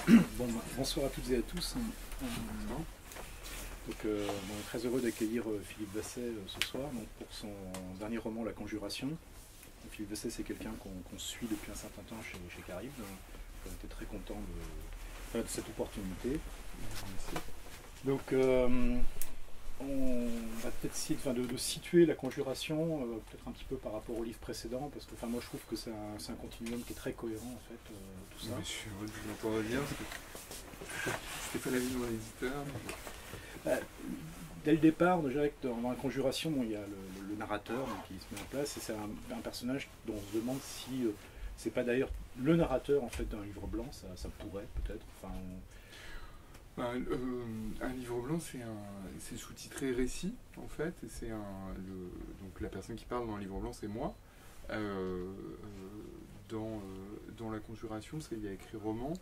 Bon, bonsoir à toutes et à tous. Donc, on est très heureux d'accueillir Philippe Basset ce soir donc, pour son dernier roman La Conjuration. Donc, Philippe Basset, c'est quelqu'un qu'on suit depuis un certain temps chez Caribe. On était très content de cette opportunité. Donc, on va peut-être essayer de situer La Conjuration, peut-être un petit peu par rapport au livre précédent, parce que moi je trouve que c'est un continuum qui est très cohérent en fait, tout ça. Mais je suis heureux de vous entendre dire, parce que c'était pas l'avis de mon éditeur. Dès le départ, déjà dans La Conjuration, bon, il y a le narrateur donc, qui se met en place, et c'est un personnage dont on se demande si c'est pas d'ailleurs le narrateur en fait d'un livre blanc, ça pourrait peut-être. Enfin, un livre blanc, c'est sous-titré récit, en fait, et donc la personne qui parle dans un livre blanc, c'est moi. Dans La Conjuration, il y a écrit roman.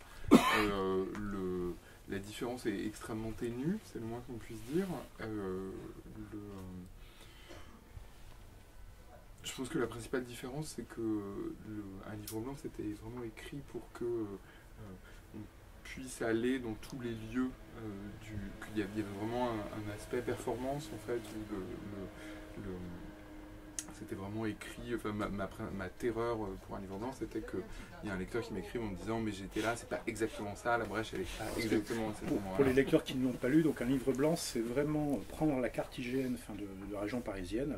La différence est extrêmement ténue, c'est le moins qu'on puisse dire. Je pense que la principale différence, c'est que un livre blanc, c'était vraiment écrit pour que on puisse aller dans tous les lieux, qu'il y avait vraiment un aspect performance, en fait, où c'était vraiment écrit, enfin, ma terreur pour un livre blanc, c'était qu'il y a un lecteur qui m'écrit en me disant mais j'étais là, c'est pas exactement ça, la brèche elle est pas exactement à cet endroit-là. Pour les lecteurs qui ne l'ont pas lu, donc un livre blanc, c'est vraiment prendre la carte IGN de la région parisienne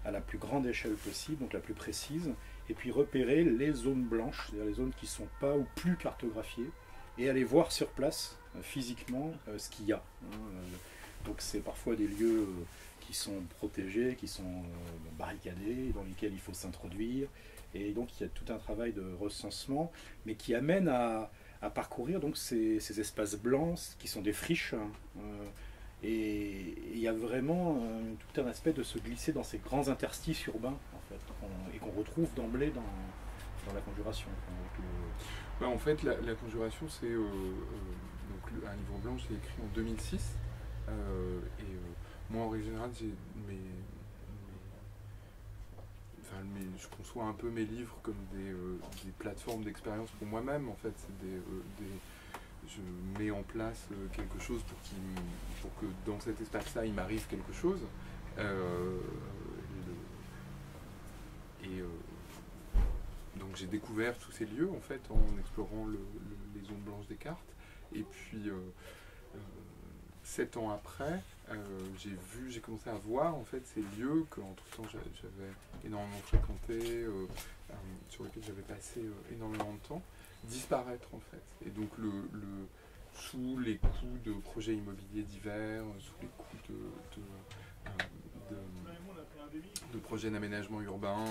à la plus grande échelle possible, donc la plus précise, et puis repérer les zones blanches, c'est-à-dire les zones qui ne sont pas ou plus cartographiées, et aller voir sur place, physiquement, ce qu'il y a. Donc c'est parfois des lieux qui sont protégés, qui sont barricadés, dans lesquels il faut s'introduire. Et donc il y a tout un travail de recensement, mais qui amène à parcourir donc ces espaces blancs qui sont des friches. Et il y a vraiment tout un aspect de se glisser dans ces grands interstices urbains, en fait, et qu'on retrouve d'emblée dans La Conjuration. En fait, la Conjuration, c'est donc un livre blanc, je l'ai écrit en 2006. Moi, en règle générale, je conçois un peu mes livres comme des plateformes d'expérience pour moi-même. En fait, je mets en place quelque chose pour que dans cet espace-là, il m'arrive quelque chose. Donc j'ai découvert tous ces lieux en fait en explorant les zones blanches des cartes. Et puis 7 ans après, j'ai commencé à voir en fait ces lieux que entre temps j'avais énormément fréquentés, sur lesquels j'avais passé énormément de temps, disparaître en fait. Et donc sous les coups de projets immobiliers divers, sous les coups de projets d'aménagement urbain,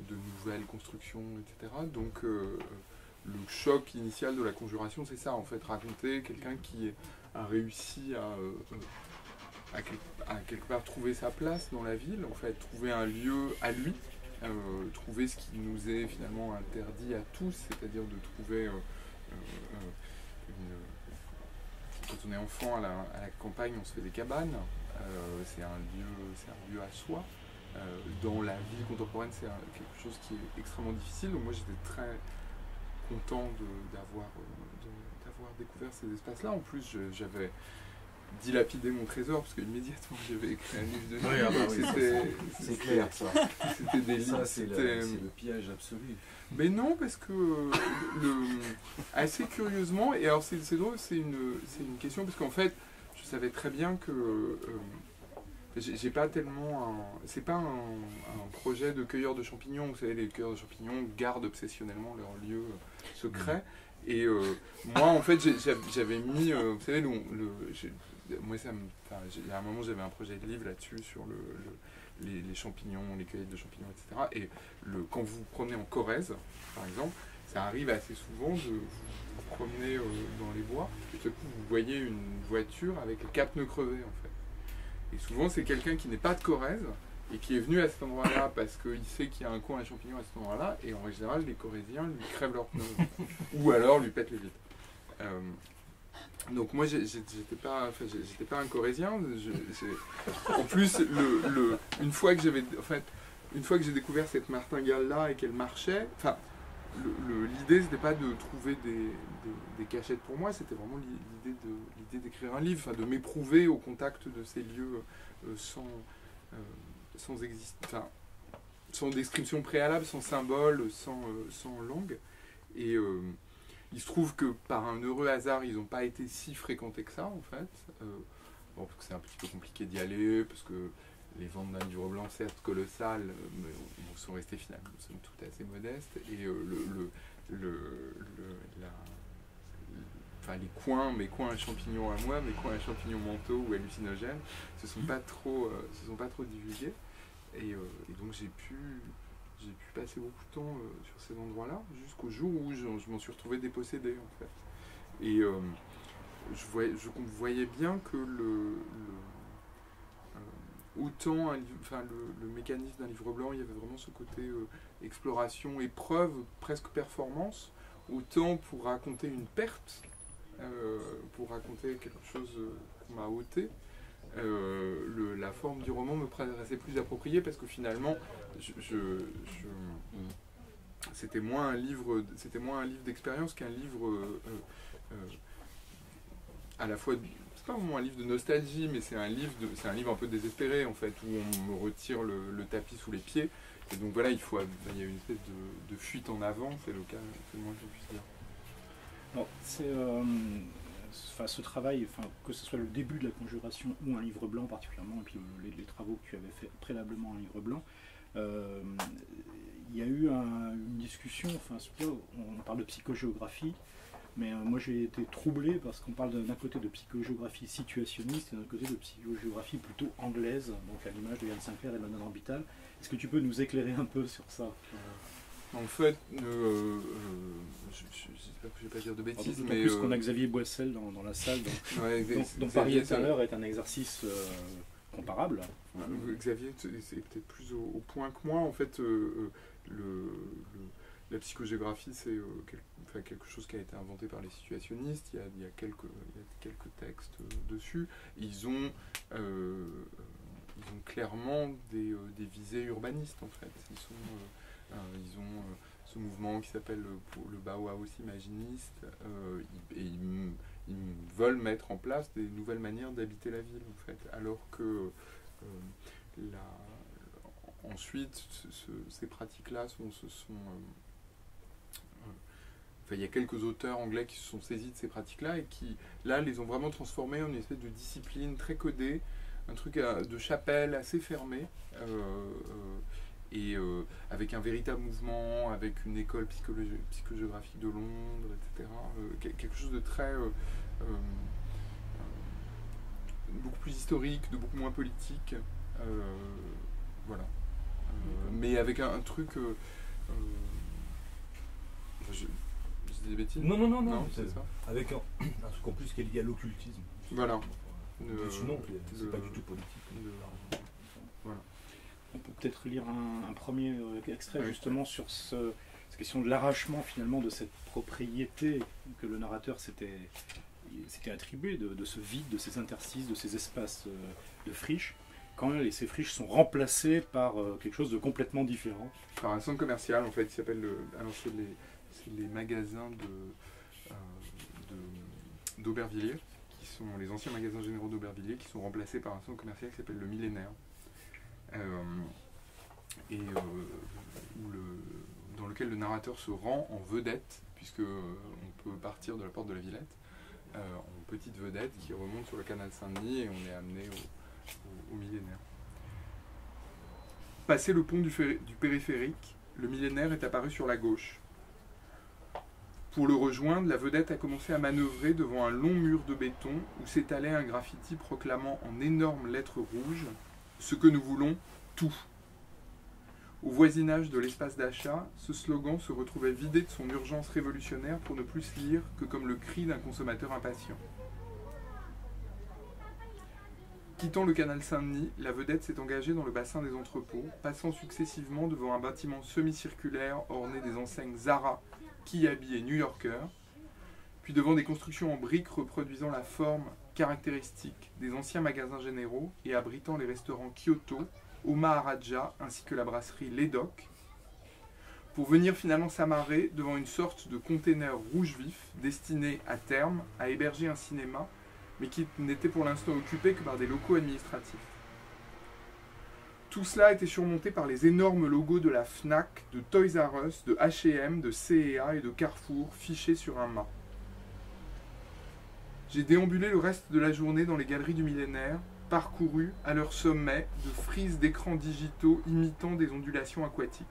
de nouvelles constructions, etc. Donc le choc initial de La Conjuration, c'est ça, en fait, raconter quelqu'un qui a réussi à quelque part trouver sa place dans la ville, en fait, trouver un lieu à lui, trouver ce qui nous est finalement interdit à tous, c'est-à-dire de trouver quand on est enfant à la campagne, on se fait des cabanes, c'est un lieu à soi. Dans la vie contemporaine, c'est quelque chose qui est extrêmement difficile. Donc moi, j'étais très content d'avoir découvert ces espaces-là. En plus, j'avais dilapidé mon trésor, parce qu'immédiatement, j'avais écrit un livre de nuit. C'est clair, ça. C'était des livres. C'est le piège absolu. Mais non, parce que assez curieusement, et alors c'est drôle, c'est une question, parce qu'en fait, je savais très bien que j'ai pas tellement c'est pas un projet de cueilleur de champignons. Vous savez, les cueilleurs de champignons gardent obsessionnellement leur lieu secret. Et moi, en fait, j'avais mis, vous savez, moi, il y a un moment, j'avais un projet de livre là-dessus sur les champignons, les cueillettes de champignons, etc. Et quand vous promenez en Corrèze, par exemple, ça arrive assez souvent de vous promener dans les bois, et tout à coup, vous voyez une voiture avec les 4 pneus crevés, en fait. Et souvent, c'est quelqu'un qui n'est pas de Corrèze et qui est venu à cet endroit-là parce qu'il sait qu'il y a un coin à champignons à cet endroit-là. Et en général, les Corréziens lui crèvent leurs pneus. Ou alors lui pètent les vitres. Donc moi, j'étais pas un Corrézien. En plus, une fois que j'ai découvert cette martingale-là et qu'elle marchait, l'idée, c'était pas de trouver des cachettes pour moi, c'était vraiment l'idée d'écrire un livre, de m'éprouver au contact de ces lieux sans description préalable, sans symbole, sans langue. Et il se trouve que par un heureux hasard, ils n'ont pas été si fréquentés que ça, en fait. Bon, parce que c'est un petit peu compliqué d'y aller, parce que les ventes d'un livre blanc, certes colossales, mais sont restées finalement, somme toute, assez modestes. Et les coins, mes coins à champignons à moi, mes coins à champignons mentaux ou hallucinogènes, se sont pas trop divulgués. Et donc j'ai pu passer beaucoup de temps sur ces endroits-là, jusqu'au jour où je m'en suis retrouvé dépossédé, en fait. Et je voyais bien que autant le mécanisme d'un livre blanc, il y avait vraiment ce côté exploration, épreuve, presque performance, autant pour raconter une perte, pour raconter quelque chose qu'on m'a ôté, la forme du roman me paraissait plus appropriée, parce que finalement c'était moins un livre d'expérience qu'un livre à la fois, c'est pas vraiment un livre de nostalgie, mais c'est un livre un peu désespéré, en fait, où on me retire le tapis sous les pieds, et donc voilà, il y a une espèce de fuite en avant, c'est le cas, c'est le moins que je puisse dire. Alors, ce travail, que ce soit le début de la conjuration ou un livre blanc particulièrement, et puis les travaux que tu avais fait préalablement à un livre blanc, il y a eu une discussion, on parle de psychogéographie, mais moi j'ai été troublé parce qu'on parle d'un côté de psychogéographie situationniste et d'un côté de psychogéographie plutôt anglaise, donc à l'image de Yann Sinclair et de London Orbital. Est-ce que tu peux nous éclairer un peu sur ça? En fait, je ne vais pas dire de bêtises, mais... plus qu'on a Xavier Boissel dans la salle, donc Paris tout à l'heure est un exercice comparable. Xavier c'est peut-être plus au point que moi. En fait, la psychogéographie, c'est quelque chose qui a été inventé par les situationnistes. Il y a quelques textes dessus. Ils ont clairement des visées urbanistes, en fait. Ils ont ce mouvement qui s'appelle le Bauhaus imaginiste, et ils veulent mettre en place des nouvelles manières d'habiter la ville, en fait, alors que ensuite ces pratiques-là il y a quelques auteurs anglais qui se sont saisis de ces pratiques-là et qui, là, les ont vraiment transformées en une espèce de discipline très codée, un truc de chapelle assez fermé, et avec un véritable mouvement, avec une école psychogéographique de Londres, etc. Quelque chose de très... beaucoup plus historique, de beaucoup moins politique. Voilà. Mais avec un truc... je dis des bêtises? Non, c'est ça. Avec un truc en plus qui est lié à l'occultisme. Voilà. Sinon, c'est pas du tout politique. Voilà. On peut peut-être lire un premier extrait justement sur cette question de l'arrachement finalement de cette propriété que le narrateur s'était attribué, de ce vide, de ces interstices, de ces espaces de friches, quand ces friches sont remplacées par quelque chose de complètement différent. Par un centre commercial, en fait, il s'appelle c'est les magasins d'Aubervilliers, qui sont les anciens magasins généraux d'Aubervilliers, qui sont remplacés par un centre commercial qui s'appelle le Millénaire. Dans lequel le narrateur se rend en vedette, puisque on peut partir de la porte de la Villette en petite vedette qui remonte sur le canal Saint-Denis, et on est amené au Millénaire. Passé le pont du périphérique, le Millénaire est apparu sur la gauche. Pour le rejoindre, la vedette a commencé à manœuvrer devant un long mur de béton où s'étalait un graffiti proclamant en énormes lettres rouges « Ce que nous voulons, tout ». Au voisinage de l'espace d'achat, ce slogan se retrouvait vidé de son urgence révolutionnaire pour ne plus se lire que comme le cri d'un consommateur impatient. Quittant le canal Saint-Denis, la vedette s'est engagée dans le bassin des entrepôts, passant successivement devant un bâtiment semi-circulaire orné des enseignes Zara, Kiabi et New Yorker, puis devant des constructions en briques reproduisant la forme caractéristique des anciens magasins généraux et abritant les restaurants Kyoto, au Maharaja ainsi que la brasserie Ledok, pour venir finalement s'amarrer devant une sorte de container rouge vif destiné à terme à héberger un cinéma, mais qui n'était pour l'instant occupé que par des locaux administratifs. Tout cela était surmonté par les énormes logos de la Fnac, de Toys R Us, de H&M, de C&A et de Carrefour fichés sur un mât. J'ai déambulé le reste de la journée dans les galeries du millénaire, parcouru à leur sommet de frises d'écrans digitaux imitant des ondulations aquatiques.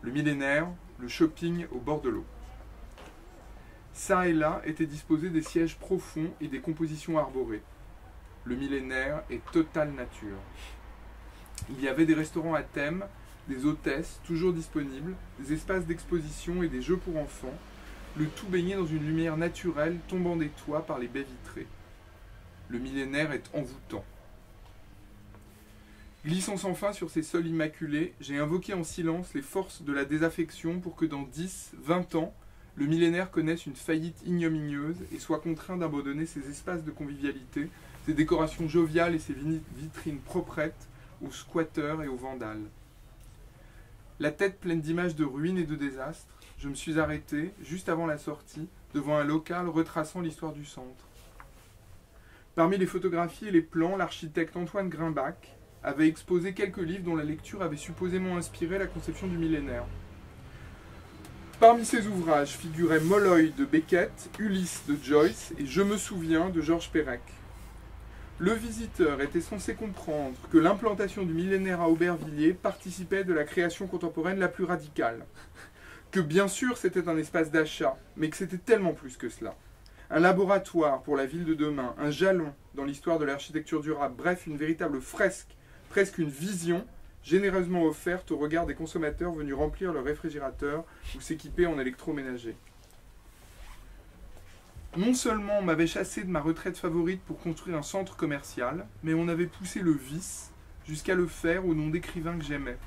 Le millénaire, le shopping au bord de l'eau. Ça et là étaient disposés des sièges profonds et des compositions arborées. Le millénaire est totale nature. Il y avait des restaurants à thème, des hôtesses toujours disponibles, des espaces d'exposition et des jeux pour enfants, le tout baigné dans une lumière naturelle tombant des toits par les baies vitrées. Le millénaire est envoûtant. Glissant sans fin sur ces sols immaculés, j'ai invoqué en silence les forces de la désaffection pour que dans 10, 20 ans, le millénaire connaisse une faillite ignominieuse et soit contraint d'abandonner ses espaces de convivialité, ses décorations joviales et ses vitrines proprettes aux squatteurs et aux vandales. La tête pleine d'images de ruines et de désastres, je me suis arrêté, juste avant la sortie, devant un local retraçant l'histoire du centre. Parmi les photographies et les plans, l'architecte Antoine Grimbach avait exposé quelques livres dont la lecture avait supposément inspiré la conception du millénaire. Parmi ces ouvrages figuraient Molloy de Beckett, Ulysse de Joyce et Je me souviens de Georges Perec. Le visiteur était censé comprendre que l'implantation du millénaire à Aubervilliers participait de la création contemporaine la plus radicale. Que bien sûr c'était un espace d'achat, mais que c'était tellement plus que cela. Un laboratoire pour la ville de demain, un jalon dans l'histoire de l'architecture durable, bref, une véritable fresque, presque une vision, généreusement offerte au regard des consommateurs venus remplir leur réfrigérateur ou s'équiper en électroménager. Non seulement on m'avait chassé de ma retraite favorite pour construire un centre commercial, mais on avait poussé le vice jusqu'à le faire au nom d'écrivains que j'aimais.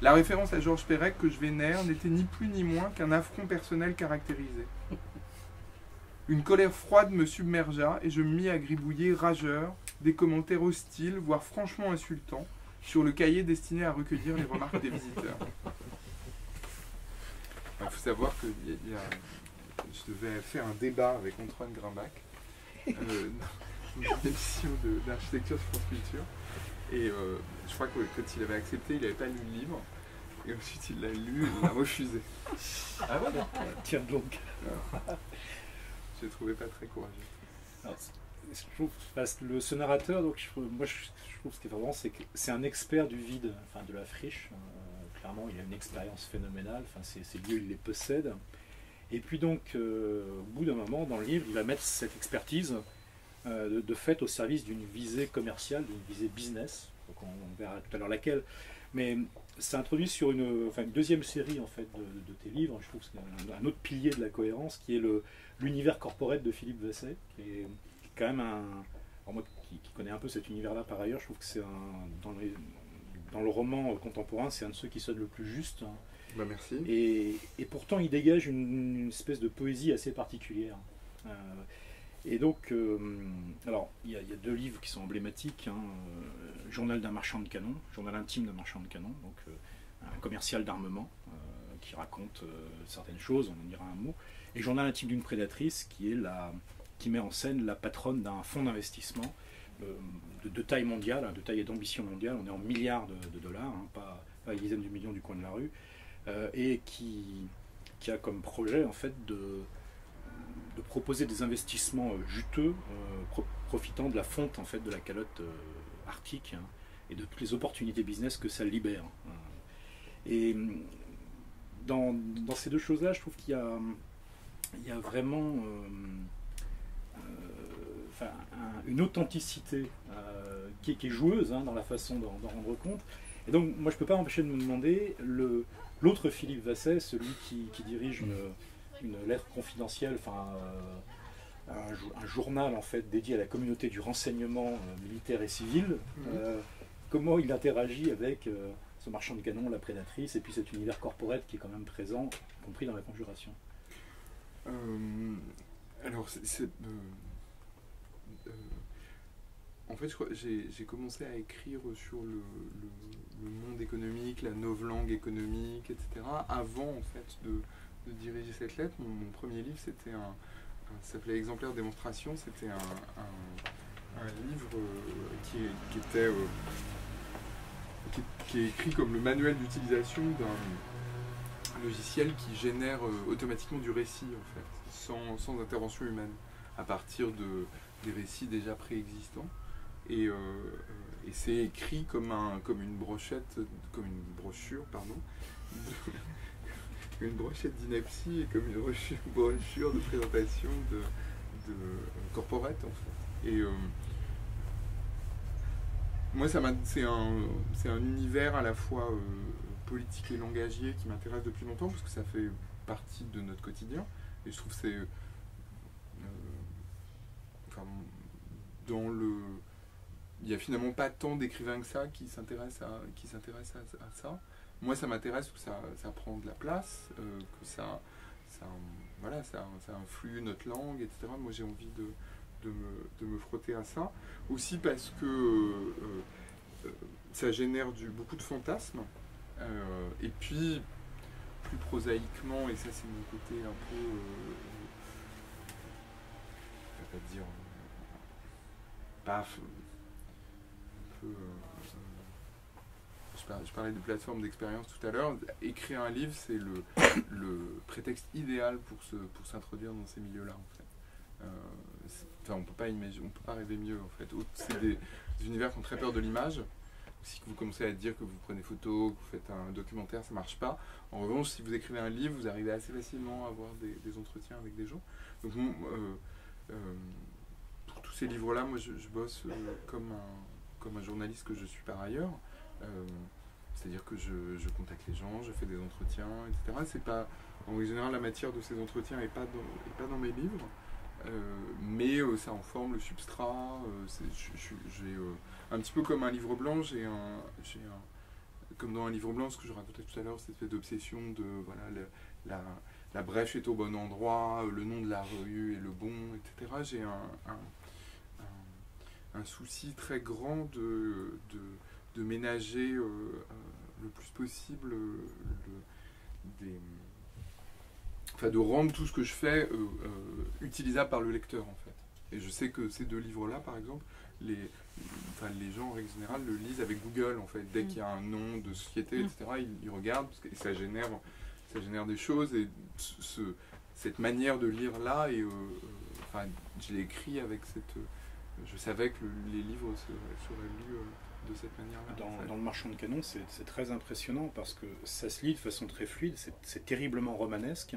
La référence à Georges Perec que je vénère n'était ni plus ni moins qu'un affront personnel caractérisé. Une colère froide me submergea et je me mis à gribouiller rageur des commentaires hostiles, voire franchement insultants, sur le cahier destiné à recueillir les remarques des visiteurs. Il faut savoir que je devais faire un débat avec Antoine Grimbach dans une émission d'architecture sur France Culture. Et je crois que quand il avait accepté, il n'avait pas lu le livre. Et ensuite il l'a lu et il l'a refusé. Ah ouais. Tiens donc. Je ne trouvais pas très courageux. Alors, je trouve, ce narrateur, donc, moi je trouve ce qui est vraiment, c'est que c'est un expert du vide, enfin de la friche. Clairement, il a une expérience phénoménale. Enfin, ces lieux, il les possède. Et puis donc, au bout d'un moment, dans le livre, il va mettre cette expertise de fait au service d'une visée commerciale, d'une visée business. Donc on verra tout à l'heure laquelle. Mais c'est introduit sur une deuxième série en fait de tes livres. Je trouve que c'est un autre pilier de la cohérence qui est l'univers corporate de Philippe Vasset, qui est quand même un... Alors moi qui connais un peu cet univers-là par ailleurs, je trouve que c'est dans le roman contemporain, c'est un de ceux qui sonne le plus juste. Bah merci. Et pourtant, il dégage une espèce de poésie assez particulière. Et donc, alors, il y a deux livres qui sont emblématiques. Journal d'un marchand de canon, Journal intime d'un marchand de canon, donc un commercial d'armement qui raconte certaines choses, on en dira un mot, et Journal intime d'une prédatrice qui met en scène la patronne d'un fonds d'investissement de taille mondiale, de taille et d'ambition mondiale. On est en milliards de dollars, pas des dizaines de millions du coin de la rue, et qui a comme projet en fait de proposer des investissements juteux, profitant de la fonte en fait de la calotte arctique et de toutes les opportunités business que ça libère. Et dans ces deux choses-là, je trouve qu'il y a vraiment une authenticité qui est joueuse dans la façon d'en rendre compte. Et donc, moi, je ne peux pas m'empêcher de me demander, l'autre Philippe Vasset, celui qui dirige une lettre confidentielle, un journal en fait dédié à la communauté du renseignement militaire et civil, comment il interagit avec ce marchand de canon, la prédatrice, et puis cet univers corporate qui est quand même présent, y compris dans la Conjuration. Alors, en fait, j'ai commencé à écrire sur le monde économique, la novlangue économique, etc. avant en fait de diriger cette lettre. Mon premier livre, c'était ça s'appelait Exemplaire de démonstration. C'était un livre qui est écrit comme le manuel d'utilisation d'un logiciel qui génère automatiquement du récit en fait, sans intervention humaine, à partir des récits déjà préexistants. Et c'est écrit comme une brochette, comme une brochure, pardon, une brochette d'ineptie et comme une brochure de présentation de corporate en fait. Et moi, c'est un univers à la fois politique et langagier qui m'intéresse depuis longtemps parce que ça fait partie de notre quotidien. Et je trouve que c'est il n'y a finalement pas tant d'écrivains que ça qui s'intéressent à ça. Moi, ça m'intéresse que ça prend de la place, que ça influe notre langue, etc. Moi, j'ai envie de me frotter à ça. Aussi parce que ça génère beaucoup de fantasmes. Et puis, plus prosaïquement, et ça, c'est mon côté un peu... je vais pas dire... paf... Je parlais de plateforme d'expérience tout à l'heure. Écrire un livre, c'est le prétexte idéal pour s'introduire dans ces milieux-là, en fait. On peut pas rêver mieux, en fait. C'est des univers qui ont très peur de l'image. Si vous commencez à dire que vous prenez photo, que vous faites un documentaire, ça marche pas. En revanche, si vous écrivez un livre, vous arrivez assez facilement à avoir des entretiens avec des gens. Donc, pour tous ces livres-là, moi, je bosse comme un journaliste que je suis par ailleurs. C'est-à-dire que je contacte les gens, je fais des entretiens, etc. C'est pas, en général, la matière de ces entretiens n'est pas dans mes livres, mais ça en forme le substrat. J'ai un petit peu comme un livre blanc, comme dans un livre blanc, ce que je racontais tout à l'heure, cette espèce d'obsession de voilà, la brèche est au bon endroit, le nom de la rue est le bon, etc. J'ai un souci très grand de ménager le plus possible de rendre tout ce que je fais utilisable par le lecteur en fait. Et je sais que ces deux livres-là, par exemple, les gens en règle générale le lisent avec Google en fait. Dès qu'il y a un nom de société, etc., ils regardent parce que ça génère des choses et cette manière de lire là et je l'ai écrit avec je savais que les livres seraient lus de cette manière-là. Dans Le Marchand de Canon, c'est très impressionnant parce que ça se lit de façon très fluide, c'est terriblement romanesque.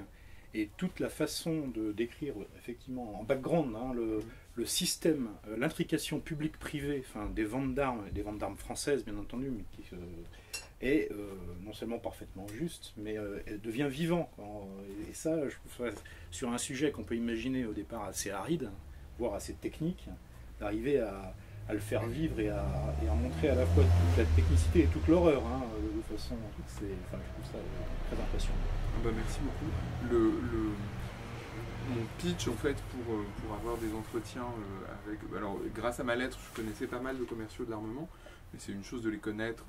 Et toute la façon de décrire, effectivement, en background, le système, l'intrication publique-privée, des ventes d'armes françaises, bien entendu, mais qui est non seulement parfaitement juste, mais elle devient vivant. Et ça, je trouve, sur un sujet qu'on peut imaginer au départ assez aride, voire assez technique, d'arriver à le faire vivre et à montrer à la fois toute la technicité et toute l'horreur, de façon... je trouve ça très impressionnant. Merci beaucoup. Mon pitch, en fait, pour avoir des entretiens avec... Alors, grâce à ma lettre, je connaissais pas mal de commerciaux de l'armement, mais c'est une chose de les connaître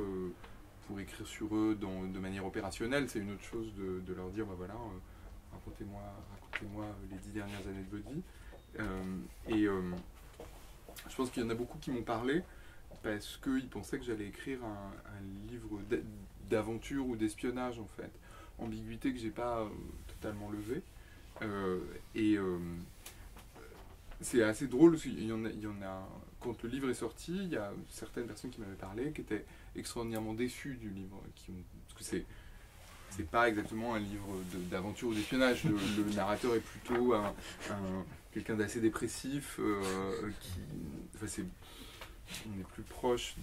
pour écrire sur eux de manière opérationnelle. C'est une autre chose de leur dire, racontez-moi les 10 dernières années de votre vie. Je pense qu'il y en a beaucoup qui m'ont parlé parce qu'ils pensaient que j'allais écrire un livre d'aventure ou d'espionnage, en fait. Ambiguïté que j'ai pas totalement levée. C'est assez drôle parce qu'il y en a, quand le livre est sorti, il y a certaines personnes qui m'avaient parlé qui étaient extraordinairement déçues du livre, parce que c'est pas exactement un livre d'aventure ou d'espionnage. Le narrateur est plutôt quelqu'un d'assez dépressif, on est plus proche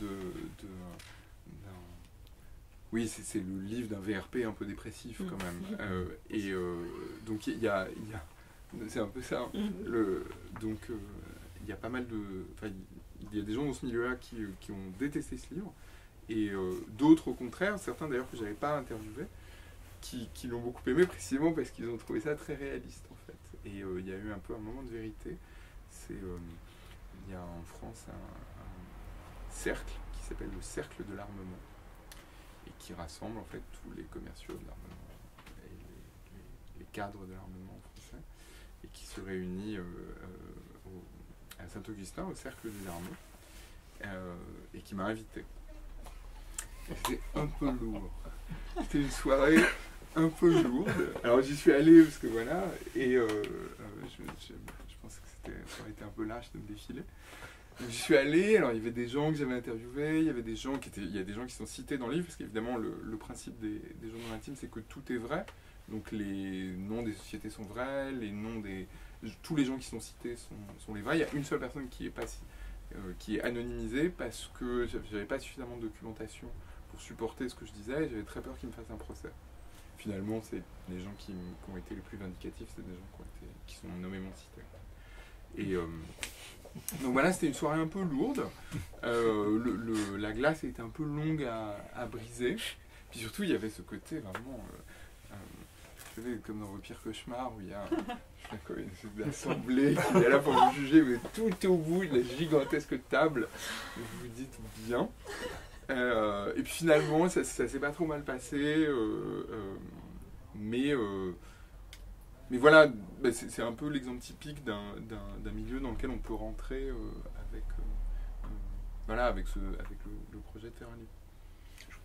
oui, c'est le livre d'un VRP un peu dépressif quand même. Donc c'est un peu ça. Donc il y a pas mal il y a des gens dans ce milieu-là qui ont détesté ce livre, et d'autres au contraire, certains d'ailleurs que j'avais pas interviewé, qui l'ont beaucoup aimé précisément parce qu'ils ont trouvé ça très réaliste en fait. Et il y a eu un peu un moment de vérité. Il y a en France un cercle qui s'appelle le Cercle de l'Armement et qui rassemble en fait tous les commerciaux de l'armement et les cadres de l'armement en français et qui se réunit à Saint-Augustin au Cercle des Armées et qui m'a invité. C'était un peu lourd. C'était une soirée un peu lourde. Alors j'y suis allé parce que voilà, et je pensais que ça aurait été un peu lâche de me défiler. Donc j'y suis allé, alors il y avait des gens que j'avais interviewés, il y a des gens qui sont cités dans le livre, parce qu'évidemment le principe des journaux intimes, c'est que tout est vrai. Donc les noms des sociétés sont vrais, les noms tous les gens qui sont cités sont les vrais. Il y a une seule personne qui est anonymisée parce que j'avais pas suffisamment de documentation pour supporter ce que je disais, et j'avais très peur qu'il me fasse un procès. Finalement, c'est les gens qui ont été les plus vindicatifs, c'est des gens qui sont nommément cités. Et donc voilà, c'était une soirée un peu lourde. La glace était un peu longue à briser. Puis surtout, il y avait ce côté vraiment... vous savez, comme dans vos pires cauchemars, où il y a une assemblée qui est là pour vous juger, vous êtes tout au bout de la gigantesque table, vous vous dites bien. Et puis finalement, ça s'est pas trop mal passé, mais voilà, c'est un peu l'exemple typique d'un milieu dans lequel on peut rentrer avec le projet de faire un livre.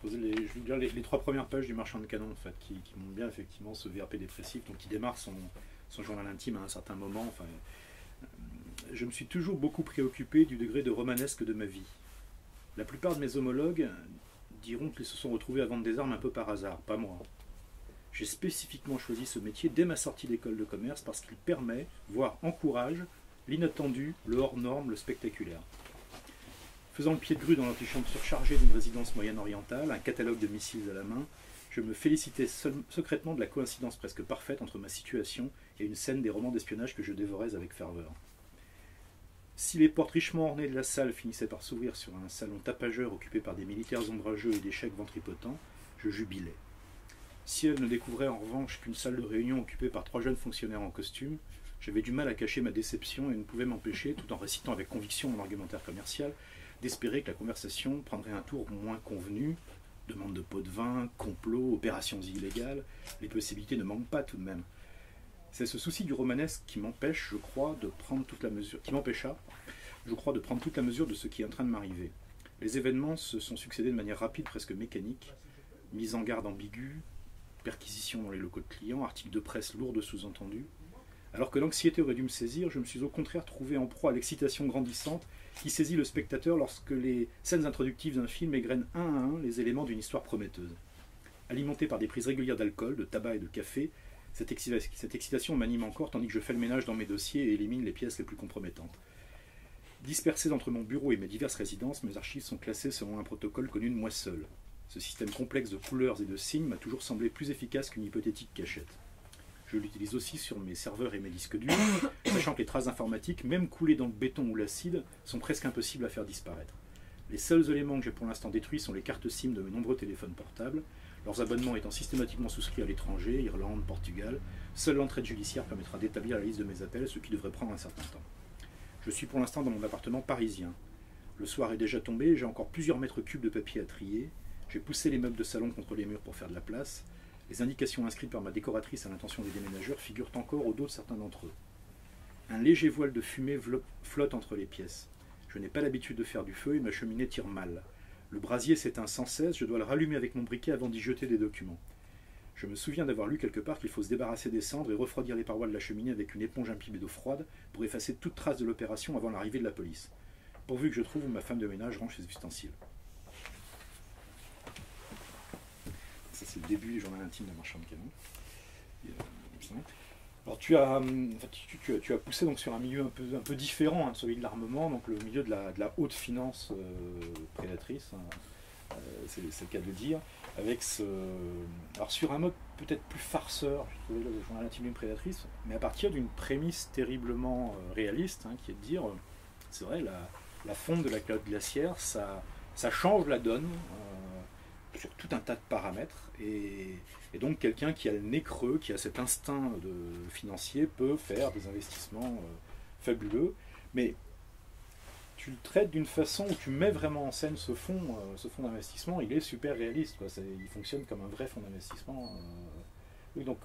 Je veux dire les 3 premières pages du Marchand de Canon, en fait, qui montrent bien effectivement ce VRP dépressif, donc qui démarre son journal intime à un certain moment. Enfin, je me suis toujours beaucoup préoccupé du degré de romanesque de ma vie. La plupart de mes homologues diront qu'ils se sont retrouvés à vendre des armes un peu par hasard, pas moi. J'ai spécifiquement choisi ce métier dès ma sortie d'école de commerce parce qu'il permet, voire encourage, l'inattendu, le hors-norme, le spectaculaire. Faisant le pied de grue dans l'antichambre surchargée d'une résidence moyenne-orientale, un catalogue de missiles à la main, je me félicitais secrètement de la coïncidence presque parfaite entre ma situation et une scène des romans d'espionnage que je dévorais avec ferveur. Si les portes richement ornées de la salle finissaient par s'ouvrir sur un salon tapageur occupé par des militaires ombrageux et des chèques ventripotents, je jubilais. Si elle ne découvrait en revanche qu'une salle de réunion occupée par 3 jeunes fonctionnaires en costume, j'avais du mal à cacher ma déception et ne pouvais m'empêcher, tout en récitant avec conviction mon argumentaire commercial, d'espérer que la conversation prendrait un tour moins convenu. Demande de pots de vin, complot, opérations illégales, les possibilités ne manquent pas tout de même. C'est ce souci du romanesque qui m'empêche, je crois, de prendre toute la mesure, qui m'empêcha, je crois, de prendre toute la mesure de ce qui est en train de m'arriver. Les événements se sont succédés de manière rapide, presque mécanique. Mise en garde ambiguë, perquisition dans les locaux de clients, articles de presse lourds de sous-entendus. Alors que l'anxiété aurait dû me saisir, je me suis au contraire trouvé en proie à l'excitation grandissante qui saisit le spectateur lorsque les scènes introductives d'un film égrènent un à un les éléments d'une histoire prometteuse. Alimenté par des prises régulières d'alcool, de tabac et de café, cette excitation m'anime encore tandis que je fais le ménage dans mes dossiers et élimine les pièces les plus compromettantes. Dispersées entre mon bureau et mes diverses résidences, mes archives sont classées selon un protocole connu de moi seul. Ce système complexe de couleurs et de signes m'a toujours semblé plus efficace qu'une hypothétique cachette. Je l'utilise aussi sur mes serveurs et mes disques durs, sachant que les traces informatiques, même coulées dans le béton ou l'acide, sont presque impossibles à faire disparaître. Les seuls éléments que j'ai pour l'instant détruits sont les cartes SIM de mes nombreux téléphones portables, leurs abonnements étant systématiquement souscrits à l'étranger, Irlande, Portugal. Seule l'entraide judiciaire permettra d'établir la liste de mes appels, ce qui devrait prendre un certain temps. Je suis pour l'instant dans mon appartement parisien. Le soir est déjà tombé, j'ai encore plusieurs mètres cubes de papier à trier. J'ai poussé les meubles de salon contre les murs pour faire de la place. Les indications inscrites par ma décoratrice à l'intention des déménageurs figurent encore au dos de certains d'entre eux. Un léger voile de fumée flotte entre les pièces. Je n'ai pas l'habitude de faire du feu et ma cheminée tire mal. Le brasier s'éteint sans cesse, je dois le rallumer avec mon briquet avant d'y jeter des documents. Je me souviens d'avoir lu quelque part qu'il faut se débarrasser des cendres et refroidir les parois de la cheminée avec une éponge imbibée d'eau froide pour effacer toute trace de l'opération avant l'arrivée de la police. Pourvu que je trouve où ma femme de ménage range ses ustensiles. Ça, c'est le début du journal intime d'un marchand de canon. Alors tu as poussé donc sur un milieu un peu différent de celui de l'armement, donc le milieu de la haute finance prédatrice, c'est le cas de le dire, avec alors sur un mode peut-être plus farceur, j'ai trouvé le journal intime d'une prédatrice, mais à partir d'une prémisse terriblement réaliste, qui est de dire, c'est vrai, la fonte de la calotte glaciaire, ça change la donne sur tout un tas de paramètres, et donc quelqu'un qui a le nez creux, qui a cet instinct financier, peut faire des investissements fabuleux. Mais tu le traites d'une façon où tu mets vraiment en scène ce fonds d'investissement, il est super réaliste, quoi. Il fonctionne comme un vrai fonds d'investissement. Oui, donc,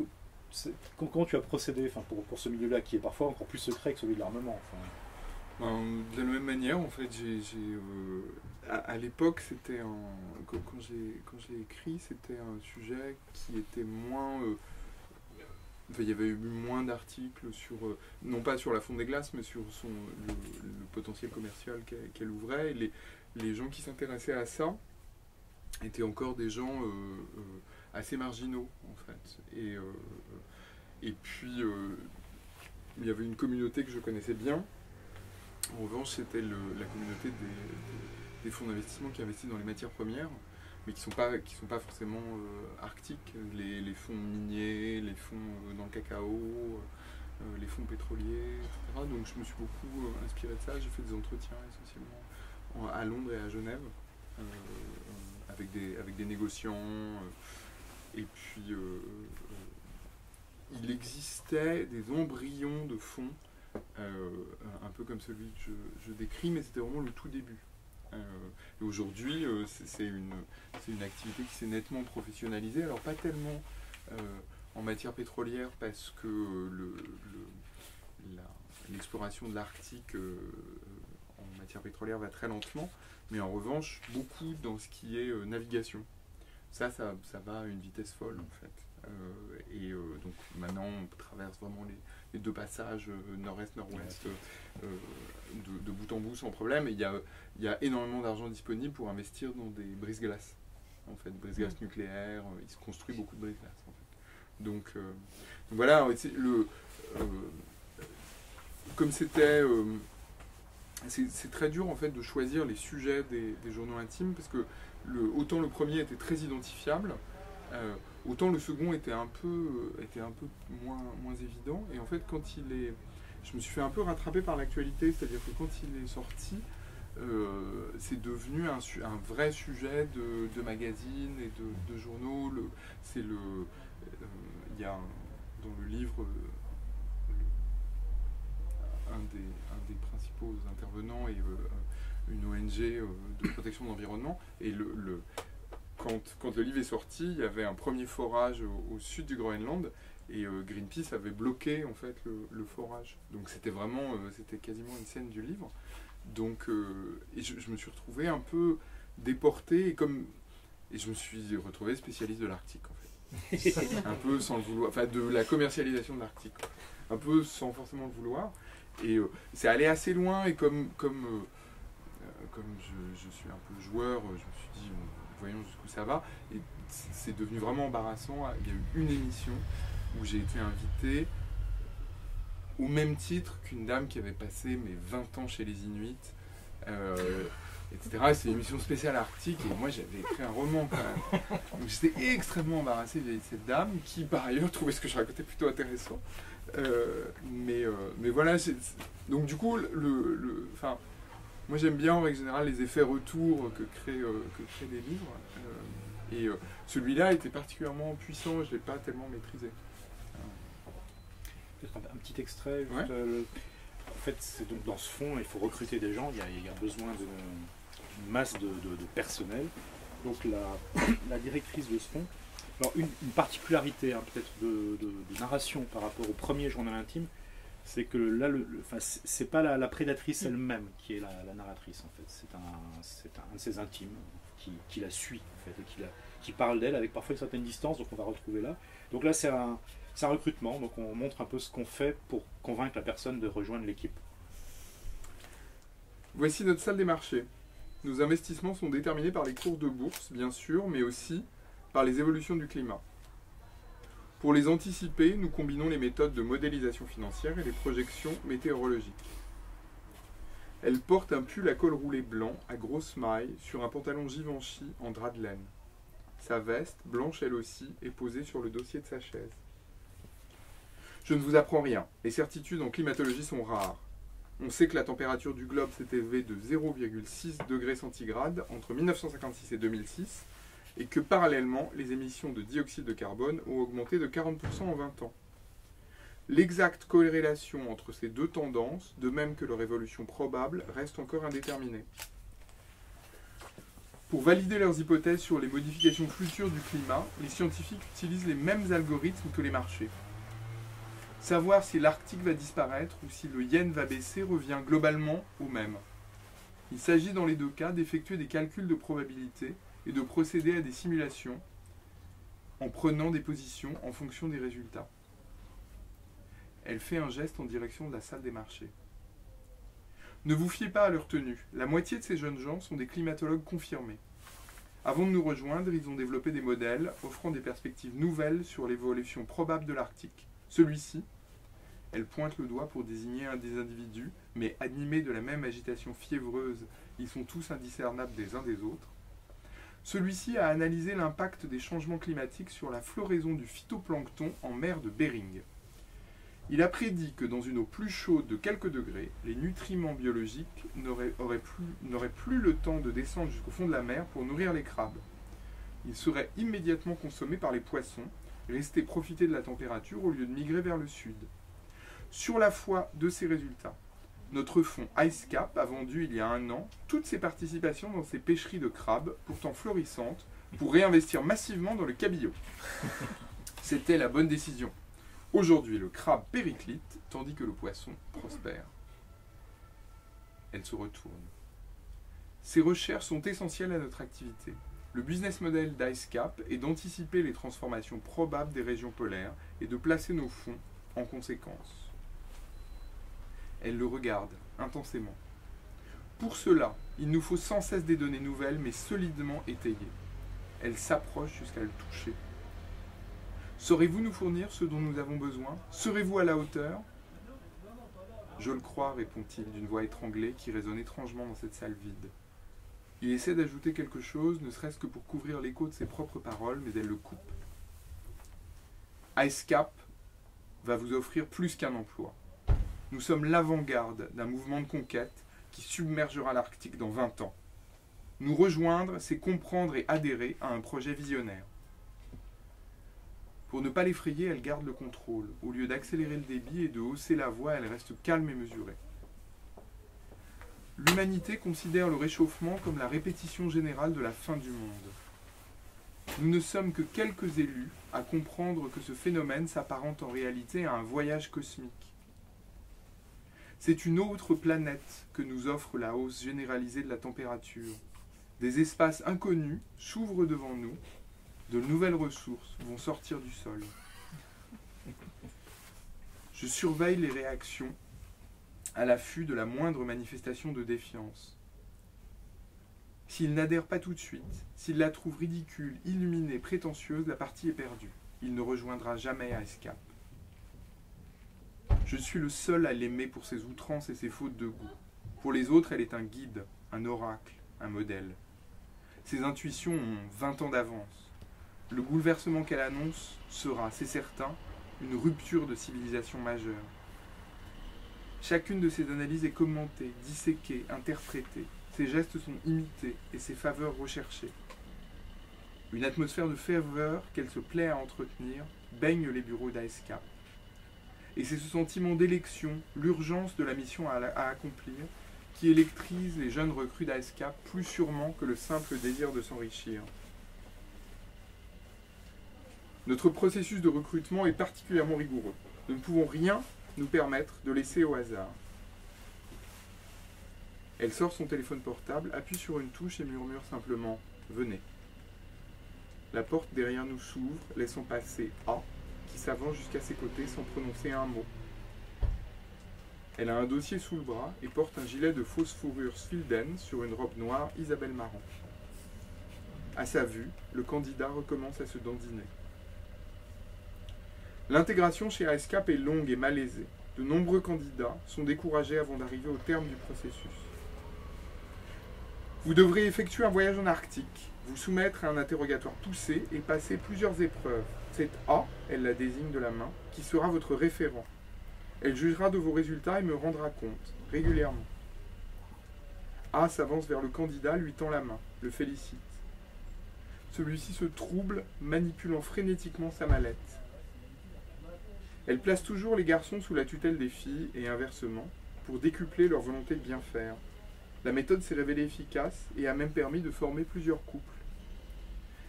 comment tu as procédé pour ce milieu-là, qui est parfois encore plus secret que celui de l'armement De la même manière, en fait, à l'époque, c'était quand j'ai écrit, c'était un sujet qui était moins... il y avait eu moins d'articles sur, non pas sur la fonte des glaces, mais sur le potentiel commercial qu'elle ouvrait. Et les gens qui s'intéressaient à ça étaient encore des gens assez marginaux, en fait. Et puis, il y avait une communauté que je connaissais bien. En revanche, c'était la communauté des fonds d'investissement qui investissent dans les matières premières, mais qui sont pas forcément arctiques, les fonds miniers, les fonds dans le cacao, les fonds pétroliers, etc. Donc je me suis beaucoup inspiré de ça. J'ai fait des entretiens essentiellement à Londres et à Genève, avec des négociants. Et puis il existait des embryons de fonds, un peu comme celui que je décris, mais c'était vraiment le tout début. Et aujourd'hui, c'est une activité qui s'est nettement professionnalisée. Alors pas tellement en matière pétrolière, parce que l'exploration de l'Arctique en matière pétrolière va très lentement, mais en revanche, beaucoup dans ce qui est navigation. Ça va à une vitesse folle, en fait. Donc maintenant, on traverse vraiment les deux passages nord-est, nord-ouest de bout en bout sans problème. Et il y a énormément d'argent disponible pour investir dans des brise-glaces. En fait, brise-glaces nucléaires, il se construit beaucoup de brise-glaces. En fait. Donc voilà, comme c'était... c'est très dur en fait de choisir les sujets des journaux intimes, parce que autant le premier était très identifiable, autant le second était un peu moins évident. Et en fait, je me suis fait un peu rattraper par l'actualité, c'est-à-dire que quand il est sorti, c'est devenu un vrai sujet de magazines et de journaux. Il y a dans le livre un des principaux intervenants et une ONG de protection de l'environnement. Et quand le livre est sorti, il y avait un premier forage au sud du Groenland, et Greenpeace avait bloqué en fait le forage. Donc c'était quasiment une scène du livre. Donc et je me suis retrouvé un peu déporté, et je me suis retrouvé spécialiste de l'Arctique en fait. Un peu sans le vouloir, enfin de la commercialisation de l'Arctique, un peu sans forcément le vouloir. Et c'est allé assez loin, et comme je suis un peu joueur, je me suis dit voyons jusqu'où ça va, et c'est devenu vraiment embarrassant. Il y a eu une émission où j'ai été invité au même titre qu'une dame qui avait passé 20 ans chez les Inuits, etc. C'est une émission spéciale Arctique, et moi j'avais écrit un roman quand même. Donc j'étais extrêmement embarrassé vis-à-vis de cette dame, qui par ailleurs trouvait ce que je racontais plutôt intéressant. Mais voilà, donc du coup, moi j'aime bien en règle générale les effets retour que créent les livres, et celui-là était particulièrement puissant, je ne l'ai pas tellement maîtrisé. Peut-être un petit extrait. Ouais. En fait, c'est donc dans ce fonds, il faut recruter des gens, il y a besoin d'une masse de personnel. Donc la directrice de ce fonds, alors une particularité peut-être de narration par rapport au premier journal intime, c'est que là, c'est pas la prédatrice elle-même qui est la narratrice en fait. C'est un de ses intimes qui la suit en fait, et qui parle d'elle avec parfois une certaine distance. Donc on va retrouver là. Donc là c'est un recrutement. Donc on montre un peu ce qu'on fait pour convaincre la personne de rejoindre l'équipe. Voici notre salle des marchés. Nos investissements sont déterminés par les cours de bourse, bien sûr, mais aussi par les évolutions du climat. Pour les anticiper, nous combinons les méthodes de modélisation financière et les projections météorologiques. Elle porte un pull à col roulé blanc à grosses mailles sur un pantalon Givenchy en drap de laine. Sa veste, blanche elle aussi, est posée sur le dossier de sa chaise. Je ne vous apprends rien. Les certitudes en climatologie sont rares. On sait que la température du globe s'est élevée de 0,6 degrés centigrades entre 1956 et 2006, et que parallèlement, les émissions de dioxyde de carbone ont augmenté de 40% en 20 ans. L'exacte corrélation entre ces deux tendances, de même que leur évolution probable, reste encore indéterminée. Pour valider leurs hypothèses sur les modifications futures du climat, les scientifiques utilisent les mêmes algorithmes que les marchés. Savoir si l'Arctique va disparaître ou si le yen va baisser revient globalement au même. Il s'agit dans les deux cas d'effectuer des calculs de probabilité et de procéder à des simulations en prenant des positions en fonction des résultats. Elle fait un geste en direction de la salle des marchés. Ne vous fiez pas à leur tenue. La moitié de ces jeunes gens sont des climatologues confirmés. Avant de nous rejoindre, ils ont développé des modèles offrant des perspectives nouvelles sur l'évolution probable de l'Arctique. Celui-ci, elle pointe le doigt pour désigner un des individus, mais animés de la même agitation fiévreuse, ils sont tous indiscernables des uns des autres. Celui-ci a analysé l'impact des changements climatiques sur la floraison du phytoplancton en mer de Bering. Il a prédit que dans une eau plus chaude de quelques degrés, les nutriments biologiques n'auraient plus le temps de descendre jusqu'au fond de la mer pour nourrir les crabes. Ils seraient immédiatement consommés par les poissons, restés profiter de la température au lieu de migrer vers le sud. Sur la foi de ces résultats, notre fonds IceCap a vendu il y a 1 an toutes ses participations dans ces pêcheries de crabes, pourtant florissantes, pour réinvestir massivement dans le cabillaud. C'était la bonne décision. Aujourd'hui, le crabe périclite, tandis que le poisson prospère. Elle se retourne. Ces recherches sont essentielles à notre activité. Le business model d'IceCap est d'anticiper les transformations probables des régions polaires et de placer nos fonds en conséquence. Elle le regarde intensément. Pour cela, il nous faut sans cesse des données nouvelles mais solidement étayées. Elle s'approche jusqu'à le toucher. Saurez-vous nous fournir ce dont nous avons besoin? Serez-vous à la hauteur? Je le crois, répond-il d'une voix étranglée qui résonne étrangement dans cette salle vide. Il essaie d'ajouter quelque chose, ne serait-ce que pour couvrir l'écho de ses propres paroles, mais elle le coupe. IceCap va vous offrir plus qu'un emploi. Nous sommes l'avant-garde d'un mouvement de conquête qui submergera l'Arctique dans 20 ans. Nous rejoindre, c'est comprendre et adhérer à un projet visionnaire. Pour ne pas l'effrayer, elle garde le contrôle. Au lieu d'accélérer le débit et de hausser la voix, elle reste calme et mesurée. L'humanité considère le réchauffement comme la répétition générale de la fin du monde. Nous ne sommes que quelques élus à comprendre que ce phénomène s'apparente en réalité à un voyage cosmique. C'est une autre planète que nous offre la hausse généralisée de la température. Des espaces inconnus s'ouvrent devant nous. De nouvelles ressources vont sortir du sol. Je surveille les réactions à l'affût de la moindre manifestation de défiance. S'il n'adhère pas tout de suite, s'il la trouve ridicule, illuminée, prétentieuse, la partie est perdue. Il ne rejoindra jamais IceCap. Je suis le seul à l'aimer pour ses outrances et ses fautes de goût. Pour les autres, elle est un guide, un oracle, un modèle. Ses intuitions ont 20 ans d'avance. Le bouleversement qu'elle annonce sera, c'est certain, une rupture de civilisation majeure. Chacune de ses analyses est commentée, disséquée, interprétée. Ses gestes sont imités et ses faveurs recherchées. Une atmosphère de ferveur qu'elle se plaît à entretenir baigne les bureaux d'IceCap. Et c'est ce sentiment d'élection, l'urgence de la mission à accomplir, qui électrise les jeunes recrues d'IceCap plus sûrement que le simple désir de s'enrichir. Notre processus de recrutement est particulièrement rigoureux. Nous ne pouvons rien nous permettre de laisser au hasard. Elle sort son téléphone portable, appuie sur une touche et murmure simplement « Venez ». La porte derrière nous s'ouvre, laissant passer A, qui s'avance jusqu'à ses côtés sans prononcer un mot. Elle a un dossier sous le bras et porte un gilet de fausse fourrure Svilden sur une robe noire Isabelle Marant. À sa vue, le candidat recommence à se dandiner. L'intégration chez IceCap est longue et malaisée. De nombreux candidats sont découragés avant d'arriver au terme du processus. Vous devrez effectuer un voyage en Arctique, vous soumettre à un interrogatoire poussé et passer plusieurs épreuves. C'est A, elle la désigne de la main, qui sera votre référent. Elle jugera de vos résultats et me rendra compte, régulièrement. A s'avance vers le candidat, lui tend la main, le félicite. Celui-ci se trouble, manipulant frénétiquement sa mallette. Elle place toujours les garçons sous la tutelle des filles et inversement, pour décupler leur volonté de bien faire. La méthode s'est révélée efficace et a même permis de former plusieurs couples.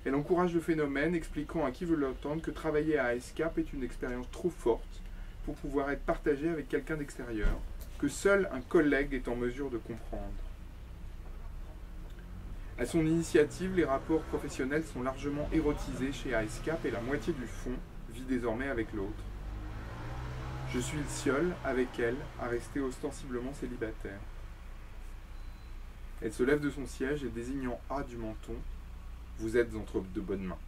Elle encourage le phénomène, expliquant à qui veut l'entendre que travailler à ASCAP est une expérience trop forte pour pouvoir être partagée avec quelqu'un d'extérieur, que seul un collègue est en mesure de comprendre. À son initiative, les rapports professionnels sont largement érotisés chez ASCAP et la moitié du fond vit désormais avec l'autre. Je suis le seul, avec elle, à rester ostensiblement célibataire. Elle se lève de son siège et désignant A du menton, vous êtes entre de bonnes mains.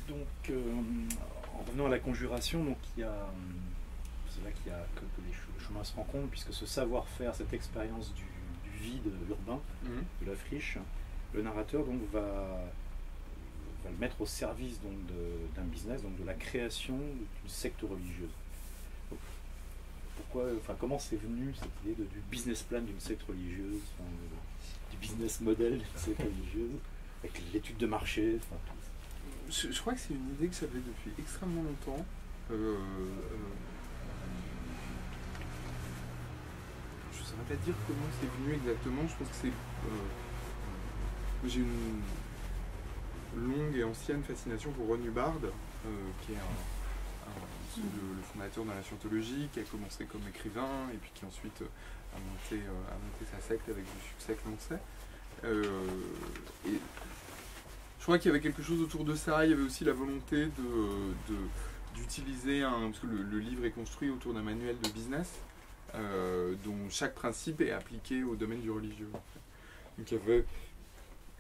Donc, en revenant à la conjuration, donc c'est là qu'il y a que les chemins se rencontrent, puisque ce savoir-faire, cette expérience du vide urbain, de la friche, le narrateur donc va le mettre au service donc d'un business, donc de la création d'une secte religieuse. Comment c'est venu cette idée du business plan d'une secte religieuse, du business model d'une secte religieuse, avec l'étude de marché, tout ça. Je crois que c'est une idée que j'avais depuis extrêmement longtemps. Je ne saurais pas dire comment c'est venu exactement. Je pense que c'est... j'ai une longue et ancienne fascination pour Ron Hubbard, qui est le fondateur de la scientologie, qui a commencé comme écrivain et puis qui ensuite a monté sa secte avec du succès que l'on sait. Et je crois qu'il y avait quelque chose autour de ça. Il y avait aussi la volonté d'utiliser parce que le livre est construit autour d'un manuel de business dont chaque principe est appliqué au domaine du religieux. Donc il y avait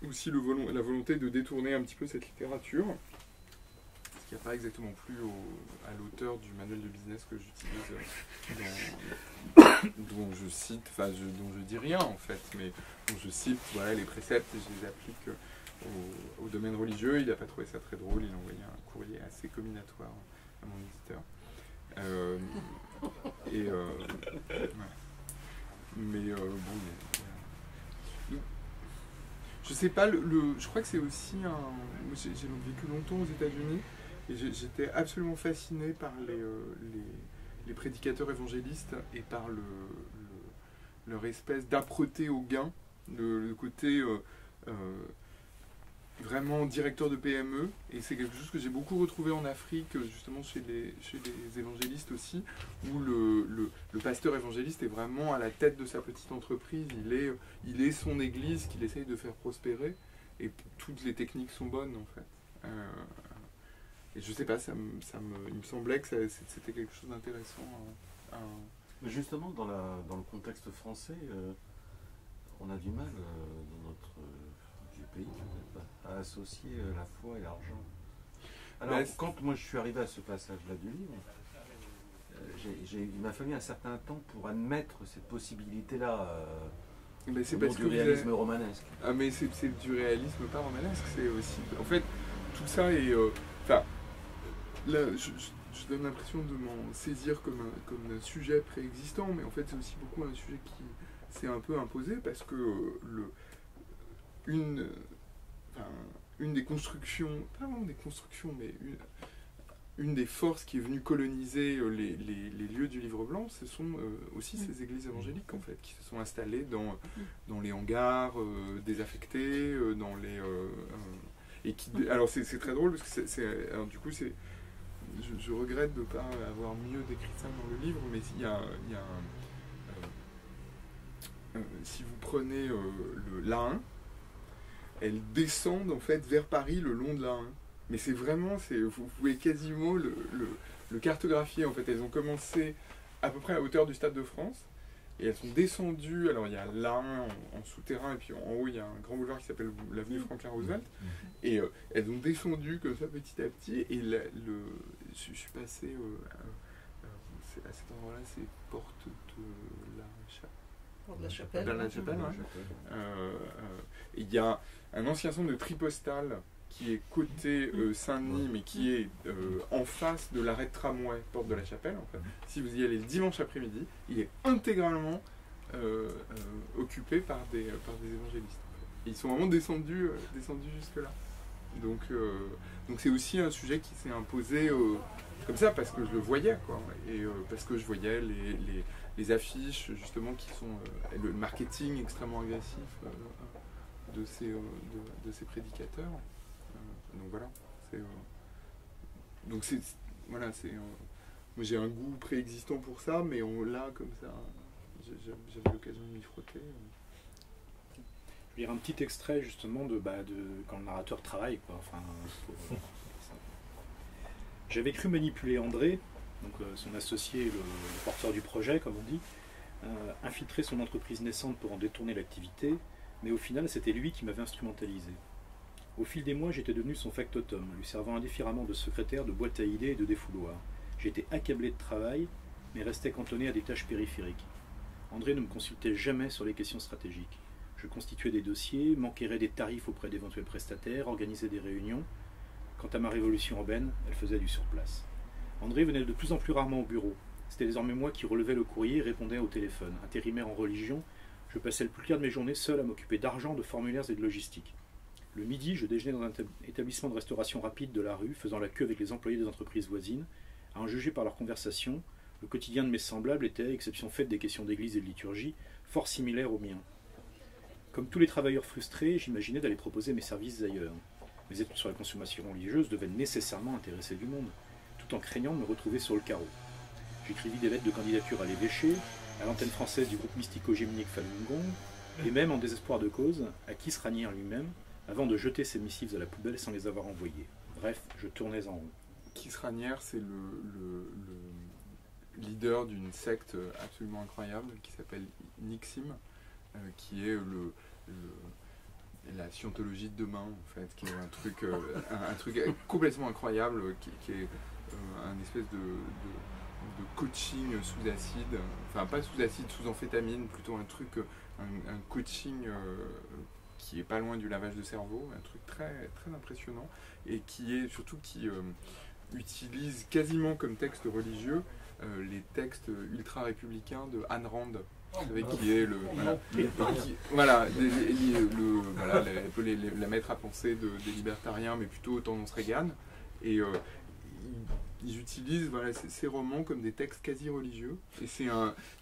aussi la volonté de détourner un petit peu cette littérature, ce qui n'a pas exactement plu à l'auteur du manuel de business que j'utilise, dont je cite, dont je dis rien en fait, mais dont je cite les préceptes et je les applique au domaine religieux. Il n'a pas trouvé ça très drôle, il a envoyé un courrier assez comminatoire à mon éditeur. Je sais pas, je crois que c'est aussi j'ai vécu longtemps aux États-Unis et j'étais absolument fasciné par les prédicateurs évangélistes et par leur espèce d'âpreté au gain, le côté vraiment directeur de PME, et c'est quelque chose que j'ai beaucoup retrouvé en Afrique, justement chez les évangélistes aussi, où le pasteur évangéliste est vraiment à la tête de sa petite entreprise, il est son église qu'il essaye de faire prospérer, et toutes les techniques sont bonnes en fait. Et je sais pas, il me semblait que c'était quelque chose d'intéressant. Mais justement, dans le contexte français, on a du mal dans notre pays à associer la foi et l'argent. Alors, quand moi je suis arrivé à ce passage-là du livre, il m'a fallu un certain temps pour admettre cette possibilité-là c'est au nom du réalisme romanesque. Ah, mais c'est du réalisme pas romanesque, c'est aussi... En fait, tout ça est... là, je donne l'impression de m'en saisir comme un sujet préexistant, mais en fait c'est aussi beaucoup un sujet qui s'est un peu imposé, parce que une des constructions, pas vraiment des constructions, mais une des forces qui est venue coloniser les lieux du Livre Blanc, ce sont aussi ces églises évangéliques en fait, qui se sont installées dans les hangars désaffectés, et qui, alors c'est très drôle parce que alors du coup je regrette de ne pas avoir mieux décrit ça dans le livre, mais il y a si vous prenez l'A1, elles descendent en fait vers Paris le long de l'A1. Mais c'est vraiment, vous pouvez quasiment le cartographier en fait. Elles ont commencé à peu près à la hauteur du Stade de France et elles sont descendues. Alors il y a l'A1 en souterrain et puis en haut il y a un grand boulevard qui s'appelle l'avenue Franklin Roosevelt. Et elles ont descendu comme ça petit à petit. Et je suis passé à cet endroit-là, c'est Porte de la Chapelle. Dans la Chapelle, ouais. Il y a un ancien centre de tri postal qui est côté Saint-Denis, mais qui est en face de l'arrêt de tramway Porte de la Chapelle. En fait. Si vous y allez le dimanche après-midi, il est intégralement occupé par des évangélistes. Et ils sont vraiment descendus jusque-là. Donc c'est aussi un sujet qui s'est imposé comme ça parce que je le voyais, quoi, et parce que je voyais les affiches justement qui sont le marketing extrêmement agressif de ces prédicateurs. Donc voilà, voilà, moi j'ai un goût préexistant pour ça, mais là comme ça, j'avais l'occasion de m'y frotter. Je vais lire un petit extrait justement de quand le narrateur travaille, quoi. Enfin, j'avais cru manipuler André, donc son associé, le porteur du projet, comme on dit, infiltrer son entreprise naissante pour en détourner l'activité, mais au final, c'était lui qui m'avait instrumentalisé. Au fil des mois, j'étais devenu son factotum, lui servant indifféremment de secrétaire, de boîte à idées et de défouloir. J'étais accablé de travail, mais restais cantonné à des tâches périphériques. André ne me consultait jamais sur les questions stratégiques. Je constituais des dossiers, m'enquérais des tarifs auprès d'éventuels prestataires, organisais des réunions. Quant à ma révolution urbaine, elle faisait du surplace. André venait de plus en plus rarement au bureau. C'était désormais moi qui relevais le courrier et répondais au téléphone. Intérimaire en religion, je passais le plus clair de mes journées seul à m'occuper d'argent, de formulaires et de logistique. Le midi, je déjeunais dans un établissement de restauration rapide de la rue, faisant la queue avec les employés des entreprises voisines. À en juger par leur conversation, le quotidien de mes semblables était, exception faite des questions d'église et de liturgie, fort similaire au mien. Comme tous les travailleurs frustrés, j'imaginais d'aller proposer mes services ailleurs. Mes études sur la consommation religieuse devaient nécessairement intéresser du monde, tout en craignant de me retrouver sur le carreau. J'écrivis des lettres de candidature à l'évêché, à l'antenne française du groupe mystico-géminique Falun Gong, et même en désespoir de cause, à Kisranier lui-même, avant de jeter ces missives à la poubelle sans les avoir envoyées. Bref, je tournais en rond. Kisranier, c'est le leader d'une secte absolument incroyable qui s'appelle Nixim, qui est la scientologie de demain, en fait, qui est un truc complètement incroyable, qui est un espèce de coaching sous acide, enfin pas sous acide, sous amphétamine, plutôt un coaching qui est pas loin du lavage de cerveau, un truc très, très impressionnant, et qui utilise quasiment comme texte religieux les textes ultra-républicains de Ayn Rand. Vous savez qui est la maître à penser des libertariens, mais plutôt tendance Reagan. Et ils utilisent ces romans comme des textes quasi religieux. Et c'est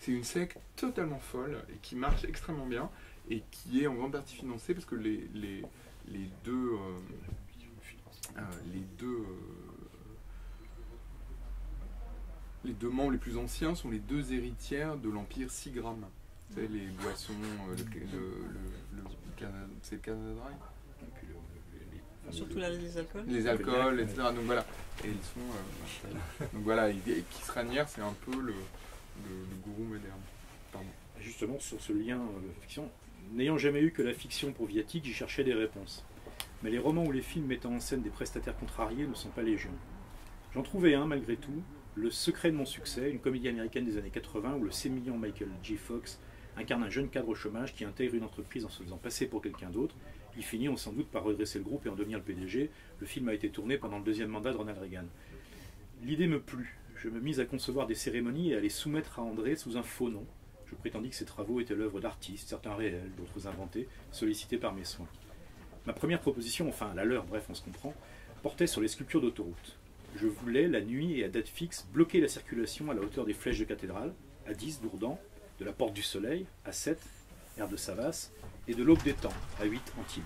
une secte totalement folle et qui marche extrêmement bien et qui est en grande partie financée parce que les deux membres les plus anciens sont les deux héritières de l'empire Seagram. Vous savez, les boissons, c'est le Canada Dry. Surtout les alcools. Les alcools, etc. Donc voilà. Et ils sont. Donc voilà, Kisranier, c'est un peu le gourou moderne. Pardon. Justement, sur ce lien fiction, n'ayant jamais eu que la fiction pour viatique, j'y cherchais des réponses. Mais les romans ou les films mettant en scène des prestataires contrariés ne sont pas légion. J'en trouvais un, malgré tout, Le secret de mon succès, une comédie américaine des années 80 où le sémillant Michael J. Fox incarne un jeune cadre au chômage qui intègre une entreprise en se faisant passer pour quelqu'un d'autre. Il finit, sans doute, par redresser le groupe et en devenir le PDG. Le film a été tourné pendant le deuxième mandat de Ronald Reagan. L'idée me plut. Je me mis à concevoir des cérémonies et à les soumettre à André sous un faux nom. Je prétendis que ces travaux étaient l'œuvre d'artistes, certains réels, d'autres inventés, sollicités par mes soins. Ma première proposition, enfin la leur, bref, on se comprend, portait sur les sculptures d'autoroute. Je voulais, la nuit et à date fixe, bloquer la circulation à la hauteur des flèches de cathédrale, à 10, Dourdan, de la Porte du Soleil, à 7, aire de Savas, et de l'Aube des Temps, à 8, Antibes.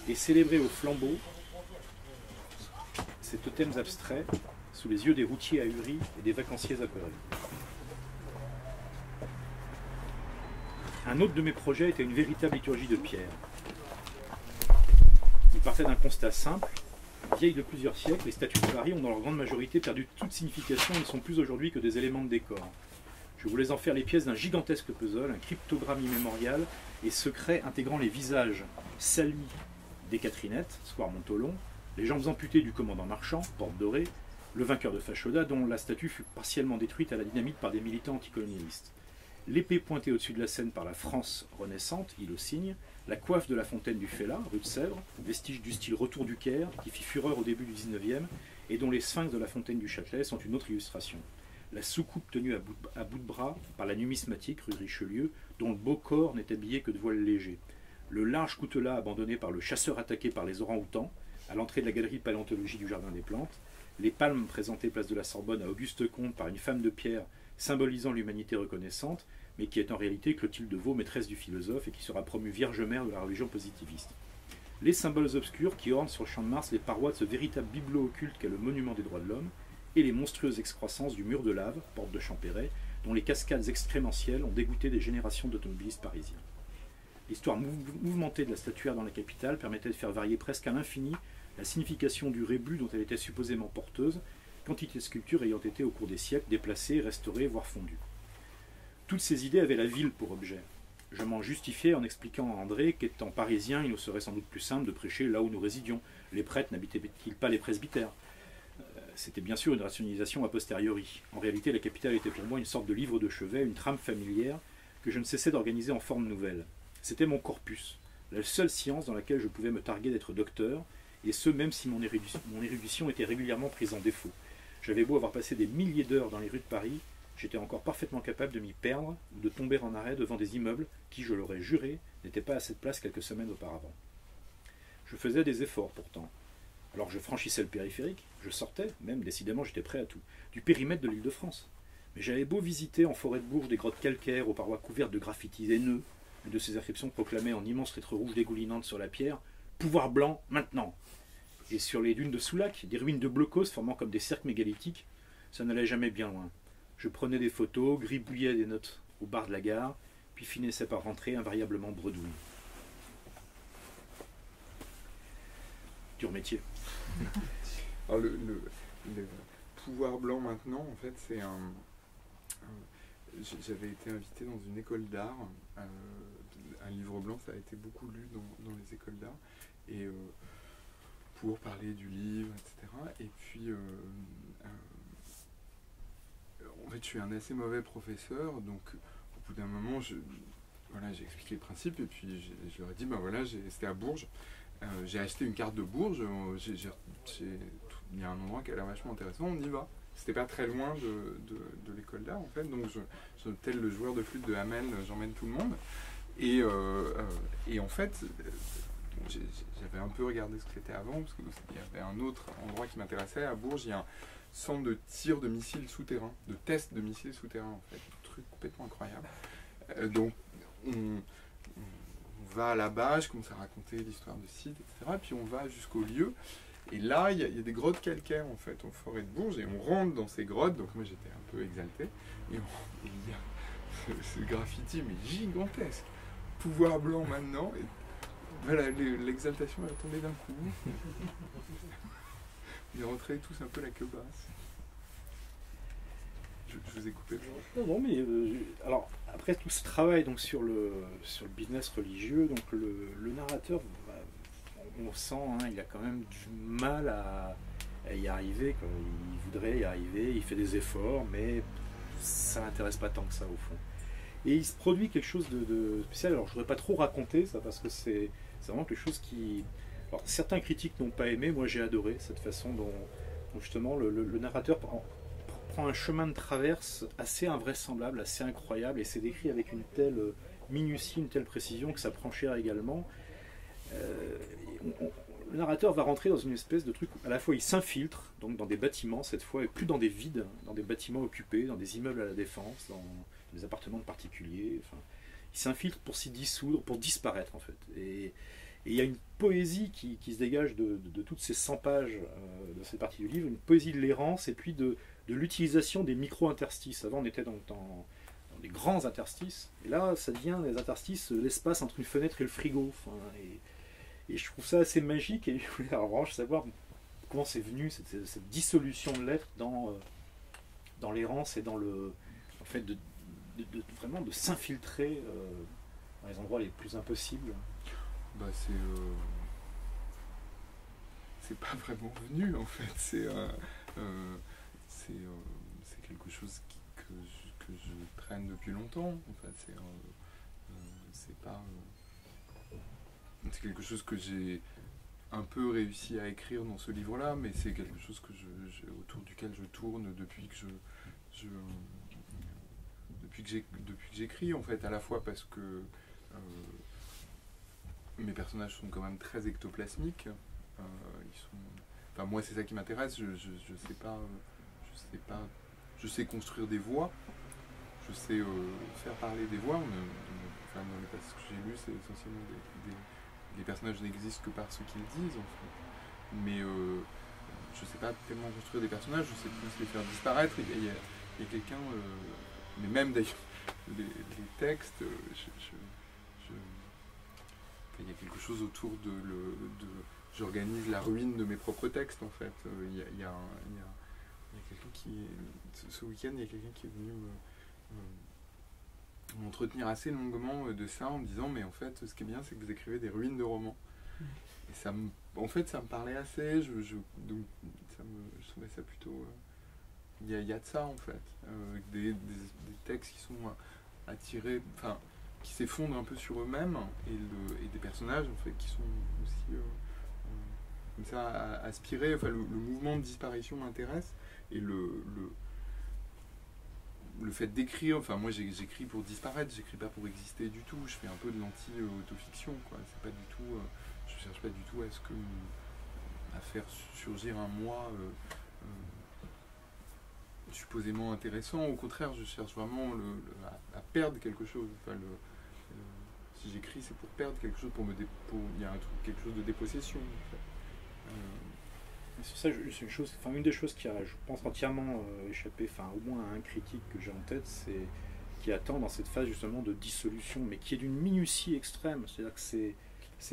Et célébrer au flambeau ces totems abstraits sous les yeux des routiers ahuris et des vacanciers apeurés. Un autre de mes projets était une véritable liturgie de pierre. Il partait d'un constat simple. Vieilles de plusieurs siècles, les statues de Paris ont dans leur grande majorité perdu toute signification et ne sont plus aujourd'hui que des éléments de décor. Je voulais en faire les pièces d'un gigantesque puzzle, un cryptogramme immémorial et secret intégrant les visages salis des Catherinettes, square Montolon, les jambes amputées du commandant Marchand, porte dorée, le vainqueur de Fachoda, dont la statue fut partiellement détruite à la dynamite par des militants anticolonialistes. L'épée pointée au-dessus de la Seine par la France renaissante, île au cygne, la coiffe de la fontaine du Fella, rue de Sèvres, vestige du style retour du Caire, qui fit fureur au début du XIXe, et dont les sphinx de la fontaine du Châtelet sont une autre illustration. La soucoupe tenue à bout de bras par la numismatique, rue Richelieu, dont le beau corps n'est habillé que de voiles légers. Le large coutelas abandonné par le chasseur attaqué par les orang-outans, à l'entrée de la galerie de paléontologie du Jardin des Plantes, les palmes présentées place de la Sorbonne à Auguste Comte par une femme de pierre symbolisant l'humanité reconnaissante, mais qui est en réalité Clotilde Vaux, maîtresse du philosophe, et qui sera promue Vierge Mère de la religion positiviste. Les symboles obscurs qui ornent sur le Champ de Mars les parois de ce véritable bibelot occulte qu'est le monument des droits de l'homme, et les monstrueuses excroissances du mur de lave, porte de Champéret, dont les cascades excrémentielles ont dégoûté des générations d'automobilistes parisiens. L'histoire mouvementée de la statuaire dans la capitale permettait de faire varier presque à l'infini la signification du rébus dont elle était supposément porteuse, quantité de sculptures ayant été au cours des siècles déplacées, restaurées, voire fondues. Toutes ces idées avaient la ville pour objet. Je m'en justifiais en expliquant à André qu'étant parisien, il nous serait sans doute plus simple de prêcher là où nous résidions. Les prêtres n'habitaient-ils pas les presbytères? C'était bien sûr une rationalisation a posteriori. En réalité, la capitale était pour moi une sorte de livre de chevet, une trame familière que je ne cessais d'organiser en forme nouvelle. C'était mon corpus, la seule science dans laquelle je pouvais me targuer d'être docteur, et ce même si mon érudition était régulièrement prise en défaut. J'avais beau avoir passé des milliers d'heures dans les rues de Paris, j'étais encore parfaitement capable de m'y perdre ou de tomber en arrêt devant des immeubles qui, je l'aurais juré, n'étaient pas à cette place quelques semaines auparavant. Je faisais des efforts pourtant. Alors je franchissais le périphérique, je sortais, même décidément j'étais prêt à tout, du périmètre de l'Île-de-France. Mais j'avais beau visiter en forêt de Bourges des grottes calcaires aux parois couvertes de graffitis haineux, et de ces inscriptions proclamées en immenses lettres rouges dégoulinantes sur la pierre, « Pouvoir blanc, maintenant !» Et sur les dunes de Soulac, des ruines de blocos formant comme des cercles mégalithiques, ça n'allait jamais bien loin. Je prenais des photos, gribouillais des notes au bar de la gare, puis finissais par rentrer invariablement bredouille. Dur métier. Alors le pouvoir blanc maintenant, en fait, c'est j'avais été invité dans une école d'art. Un livre blanc, ça a été beaucoup lu dans les écoles d'art. Et pour parler du livre, etc. Et puis, en fait, je suis un assez mauvais professeur, donc au bout d'un moment, j'ai expliqué le principe, et puis je leur ai dit, ben voilà, c'était à Bourges. J'ai acheté une carte de Bourges, il y a un endroit qui a l'air vachement intéressant, on y va. C'était pas très loin de l'école d'art, en fait, donc tel le joueur de flûte de Hamel, j'emmène tout le monde. Et en fait, j'avais un peu regardé ce que c'était avant, parce qu'il y avait un autre endroit qui m'intéressait. À Bourges, il y a un centre de tir de missiles souterrains, de test de missiles souterrains, en fait. Un truc complètement incroyable. Donc, on va là-bas, je commence à raconter l'histoire du site, etc. Puis on va jusqu'au lieu. Et là, il y a des grottes calcaires, en fait, en forêt de Bourges. Et on rentre dans ces grottes. Donc moi, j'étais un peu exalté. Et il y a ce graffiti, mais gigantesque. Pouvoir blanc maintenant. Et voilà, l'exaltation est tombée d'un coup. On est rentrés tous un peu la queue basse. Je vous ai coupé le Non, mais alors après tout ce travail donc sur le business religieux, donc le narrateur, on sent, hein, il a quand même du mal à y arriver, quoi. Il voudrait y arriver, il fait des efforts, mais ça l'intéresse pas tant que ça au fond. Et il se produit quelque chose de spécial. Alors je voudrais pas trop raconter ça parce que c'est vraiment quelque chose qui. Alors certains critiques n'ont pas aimé, moi j'ai adoré cette façon dont justement le narrateur prend un chemin de traverse assez invraisemblable, assez incroyable, et c'est décrit avec une telle minutie, une telle précision que ça prend cher également. Le narrateur va rentrer dans une espèce de truc où à la fois il s'infiltre donc dans des bâtiments cette fois, et plus dans des vides, dans des bâtiments occupés, dans des immeubles à la Défense, dans des appartements de particuliers. Enfin, il s'infiltre pour s'y dissoudre, pour disparaître en fait. Et il y a une poésie qui se dégage de toutes ces 100 pages de cette partie du livre, une poésie de l'errance et puis de l'utilisation des micro-interstices. Avant on était dans des grands interstices, et là ça devient des interstices, l'espace entre une fenêtre et le frigo. Enfin, et je trouve ça assez magique, et je voulais en revanche savoir comment c'est venu cette dissolution de l'être dans l'errance et dans le fait vraiment de s'infiltrer dans les endroits les plus impossibles. Bah c'est pas vraiment venu en fait, c'est quelque chose que je traîne depuis longtemps en fait, c'est quelque chose que j'ai un peu réussi à écrire dans ce livre-là, mais c'est quelque chose autour duquel je tourne depuis que j'écris en fait, à la fois parce que mes personnages sont quand même très ectoplasmiques, Enfin, moi, c'est ça qui m'intéresse. Je sais construire des voix. Je sais faire parler des voix. Enfin, dans les passages que j'ai lus, c'est essentiellement les personnages n'existent que par ce qu'ils disent, en fait. Mais je sais pas tellement construire des personnages, je sais plus les faire disparaître. Il y a quelqu'un, mais même d'ailleurs, les textes, il y a quelque chose autour j'organise la ruine de mes propres textes, en fait. Il y a quelqu'un ce week-end, il y a quelqu'un qui est venu m'entretenir assez longuement de ça en me disant mais en fait ce qui est bien c'est que vous écrivez des ruines de romans. Et ça me parlait assez, je trouvais ça plutôt il y a de ça en fait, des textes qui sont attirés, enfin qui s'effondrent un peu sur eux-mêmes et des personnages en fait qui sont aussi comme ça aspirés, enfin le mouvement de disparition m'intéresse et le fait d'écrire, enfin moi j'écris pour disparaître, j'écris pas pour exister du tout, je fais un peu de l'anti-autofiction, quoi. C'est pas du tout, je cherche pas du tout à faire surgir un moi supposément intéressant, au contraire je cherche vraiment à perdre quelque chose, enfin, si j'écris c'est pour perdre quelque chose, il y a quelque chose de dépossession en fait. C'est ça, c'est une des choses qui a, je pense, entièrement échappé, enfin au moins à un critique que j'ai en tête, c'est qui attend dans cette phase justement de dissolution, mais qui est d'une minutie extrême. C'est-à-dire que c'est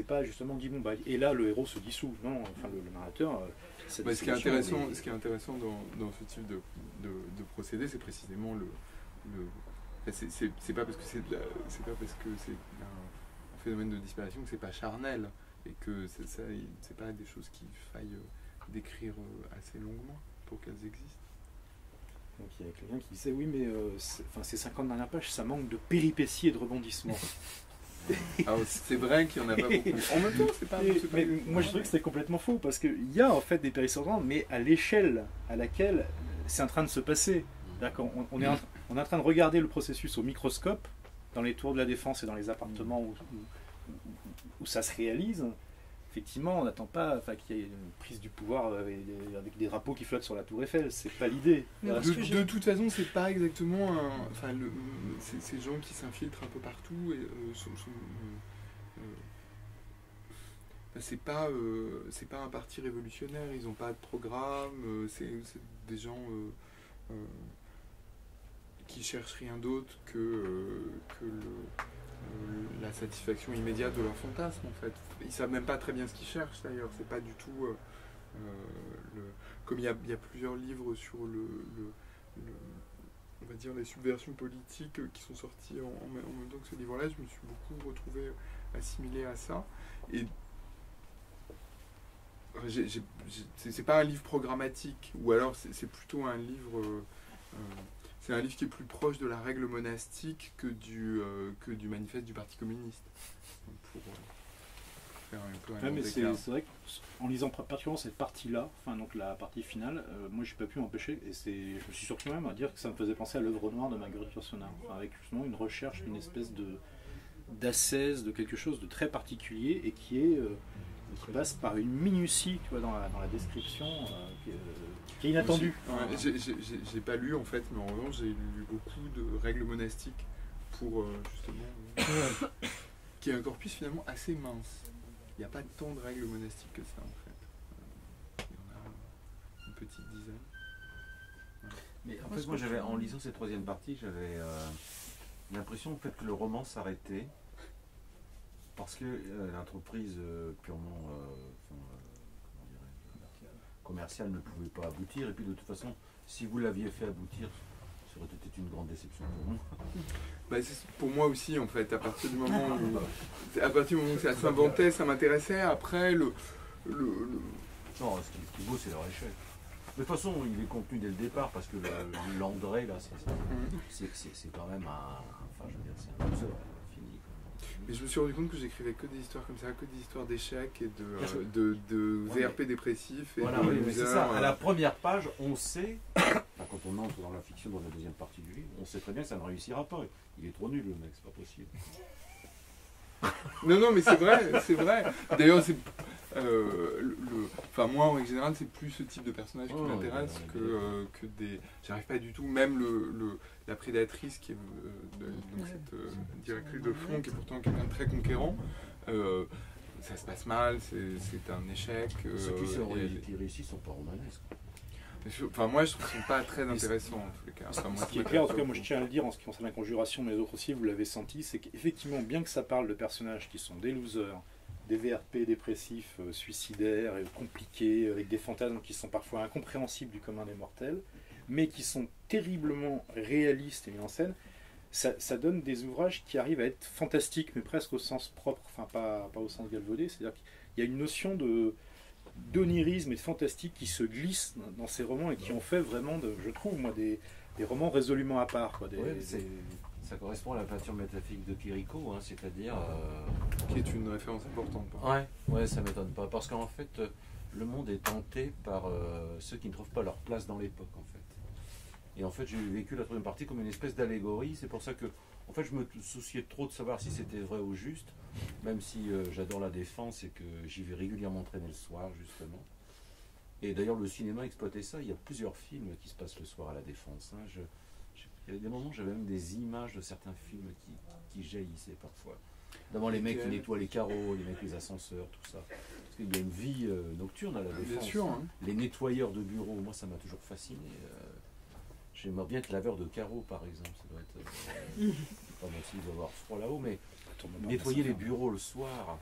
pas justement dit bon bah et là le héros se dissout. Non, enfin le narrateur. Ce qui est intéressant dans ce type de procédé, c'est précisément c'est pas parce que c'est un phénomène de disparition que c'est pas charnel et que c'est pas des choses qu'il faille d'écrire assez longuement pour qu'elles existent. Donc il y a quelqu'un qui disait oui mais ces 50 dernières pages ça manque de péripéties et de rebondissements. Alors c'est vrai qu'il n'y en a pas beaucoup. En même temps c'est pas... moi je trouve que c'était complètement faux parce qu'il y a en fait des péripéties mais à l'échelle à laquelle c'est en train de se passer. On est en train de regarder le processus au microscope dans les tours de la Défense et dans les appartements où ça se réalise. Effectivement, on n'attend pas qu'il y ait une prise du pouvoir avec des drapeaux qui flottent sur la tour Eiffel, c'est pas l'idée. De toute façon, c'est pas exactement ces gens qui s'infiltrent un peu partout et c'est pas un parti révolutionnaire, ils n'ont pas de programme, c'est des gens qui cherchent rien d'autre que la satisfaction immédiate de leur fantasme en fait. Ils savent même pas très bien ce qu'ils cherchent d'ailleurs, c'est pas du tout comme il y a plusieurs livres sur on va dire les subversions politiques qui sont sortis en même temps que ce livre-là, je me suis beaucoup retrouvé assimilé à ça et c'est pas un livre programmatique ou alors c'est plutôt un livre c'est un livre qui est plus proche de la règle monastique que du manifeste du Parti communiste. Pour faire un peu un c'est vrai qu'en lisant particulièrement cette partie-là, donc la partie finale, moi j'ai pas pu m'empêcher, et je me suis surpris même à dire que ça me faisait penser à l'œuvre noire de Marguerite Yourcenar, avec justement une recherche d'une espèce d'ascèse, de quelque chose de très particulier et qui passe par une minutie, tu vois, dans la description qui est inattendue. J'ai pas lu en fait, mais en revanche j'ai lu beaucoup de règles monastiques pour justement qui est un corpus finalement assez mince. Il n'y a pas tant de règles monastiques que ça en fait. Il y en a une petite dizaine. Ouais. Mais en fait moi en lisant cette troisième partie, j'avais l'impression en fait que le roman s'arrêtait parce que l'entreprise purement commerciale ne pouvait pas aboutir, et puis de toute façon, si vous l'aviez fait aboutir, ça aurait été une grande déception pour moi. Pour moi aussi, en fait, à partir du moment où ça s'inventait, ça m'intéressait. Après, Non, ce qui est beau, c'est leur échelle. De toute façon, il est contenu dès le départ, parce que l'André, là, c'est quand même c'est un auteur fini. Mais je me suis rendu compte que j'écrivais que des histoires comme ça, que des histoires d'échecs et de VRP dépressifs. Et voilà, mais c'est ça. À la première page, on sait, quand on entre dans la fiction, dans la deuxième partie du livre, on sait très bien que ça ne réussira pas. Il est trop nul, le mec, c'est pas possible. Non, mais c'est vrai. D'ailleurs, Enfin, moi, en règle générale, c'est plus ce type de personnage qui Oh, m'intéresse que des... J'arrive pas du tout, même la prédatrice, qui est donc cette directrice de front, qui est pourtant quelqu'un de très conquérant, ça se passe mal, c'est un échec. Ceux qui réussissent sont pas romanesques. Enfin, moi, je trouve qu'ils sont pas très intéressants, en tous les cas. Enfin, moi, Ce qui est clair, en tout cas, moi je tiens à le dire en ce qui concerne la conjuration, mais les autres aussi, vous l'avez senti, c'est qu'effectivement, bien que ça parle de personnages qui sont des losers, des VRP dépressifs, suicidaires, compliqués, avec des fantasmes qui sont parfois incompréhensibles du commun des mortels, mais qui sont terriblement réalistes et mis en scène, ça donne des ouvrages qui arrivent à être fantastiques, mais presque au sens propre, enfin pas au sens galvaudé, c'est-à-dire qu'il y a une notion d'onirisme et de fantastique qui se glisse dans ces romans et qui ont fait vraiment, je trouve, moi, des romans résolument à part. Quoi, ça correspond à la peinture métaphysique de Chirico, hein, c'est-à-dire... qui est une référence importante. Ouais, ça m'étonne pas, parce qu'en fait, le monde est tenté par ceux qui ne trouvent pas leur place dans l'époque, en fait. Et en fait, j'ai vécu la troisième partie comme une espèce d'allégorie, c'est pour ça que, en fait, je me souciais trop de savoir si c'était vrai ou juste, même si j'adore la Défense et que j'y vais régulièrement traîner le soir, justement. Et d'ailleurs, le cinéma exploitait ça, il y a plusieurs films qui se passent le soir à la Défense, hein. Il y avait des moments où j'avais même des images de certains films qui jaillissaient parfois. D'abord les mecs qui nettoient les carreaux, les mecs les ascenseurs, tout ça. Parce qu'il y a une vie nocturne à la Défense. Bien sûr, hein. Les nettoyeurs de bureaux, moi ça m'a toujours fasciné. J'aimerais bien être laveur de carreaux par exemple. Ça doit être... pas bon s'il doit avoir froid là-haut, mais nettoyer les bureaux le soir.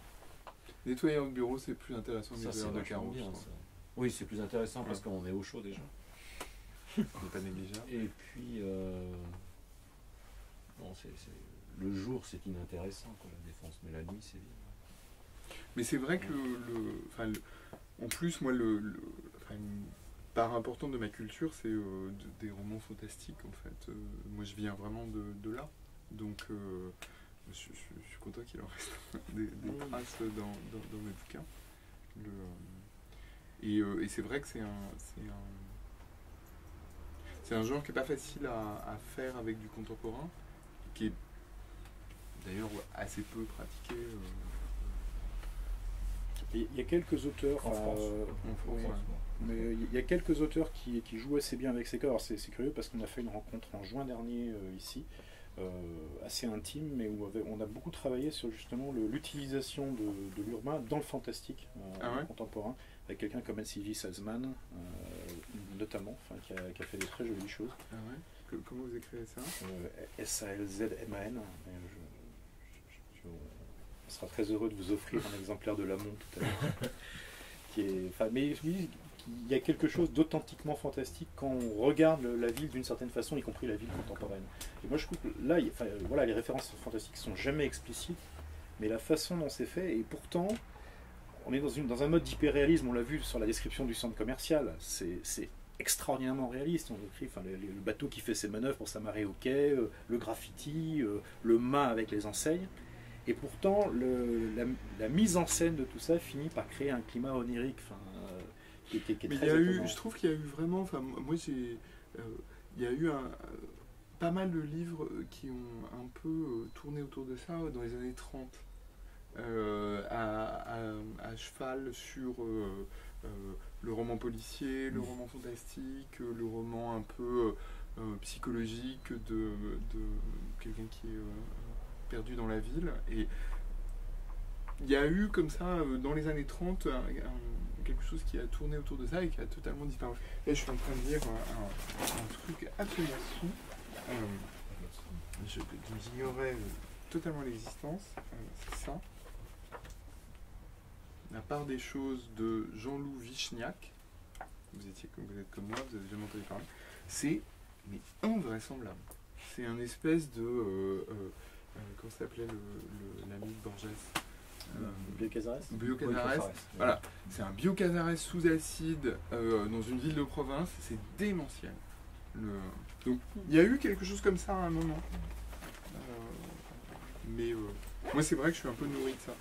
Nettoyeur de bureau, c'est plus intéressant que Ça, nettoyeur de carreaux. bien, ça. Oui, c'est plus intéressant parce qu'on est au chaud déjà. C'est pas négligeable. Et puis, bon, le jour c'est inintéressant, quoi, la Défense, mais la nuit c'est bien. Mais c'est vrai que en plus, moi, une part importante de ma culture, c'est des romans fantastiques, en fait. Moi, je viens vraiment de là. Donc, je suis content qu'il en reste des traces dans mes bouquins. Et c'est vrai que c'est un genre qui n'est pas facile à faire avec du contemporain, qui est d'ailleurs assez peu pratiqué. Il y a quelques auteurs, En France. oui, mais il y a quelques auteurs qui jouent assez bien avec ces cas. Alors c'est curieux parce qu'on a fait une rencontre en juin dernier ici, assez intime, mais où on a beaucoup travaillé sur justement l'utilisation de l'urbain dans le fantastique contemporain, avec quelqu'un comme Sylvie Salzman, notamment, qui a fait des très jolies choses. Ah ouais. Comment vous écrivez ça? Salzman. On sera très heureux de vous offrir un exemplaire de Lamont tout à l'heure. Mais il y a quelque chose d'authentiquement fantastique quand on regarde la ville d'une certaine façon, y compris la ville contemporaine. Et moi je trouve que là, voilà, les références fantastiques sont jamais explicites, mais la façon dont c'est fait, et pourtant, on est dans un mode d'hyperréalisme, on l'a vu sur la description du centre commercial, c'est extraordinairement réaliste. On écrit le bateau qui fait ses manœuvres pour s'amarrer au quai, le graffiti, le mât avec les enseignes. Et pourtant, la mise en scène de tout ça finit par créer un climat onirique qui est mais très étonnant. je trouve qu'il y a eu vraiment... Moi, il y a eu pas mal de livres qui ont un peu tourné autour de ça dans les années 30. À cheval sur le roman policier, le roman fantastique, le roman un peu psychologique de quelqu'un qui est perdu dans la ville. Et il y a eu comme ça, dans les années 30, quelque chose qui a tourné autour de ça et qui a totalement disparu. Là, je suis en train de lire un truc absolument fou, dont j'ignorais totalement l'existence. C'est ça. La part des choses de Jean-Loup Vichniac. Vous êtes comme moi, vous avez jamais entendu parler. C'est invraisemblable. C'est un espèce de... comment s'appelait l'ami de Borges? Bio Casares. Bio Casares. Voilà. C'est un Bio Casares sous acide dans une ville de province. C'est démentiel. Donc il y a eu quelque chose comme ça à un moment. Mais moi c'est vrai que je suis un peu nourri de ça.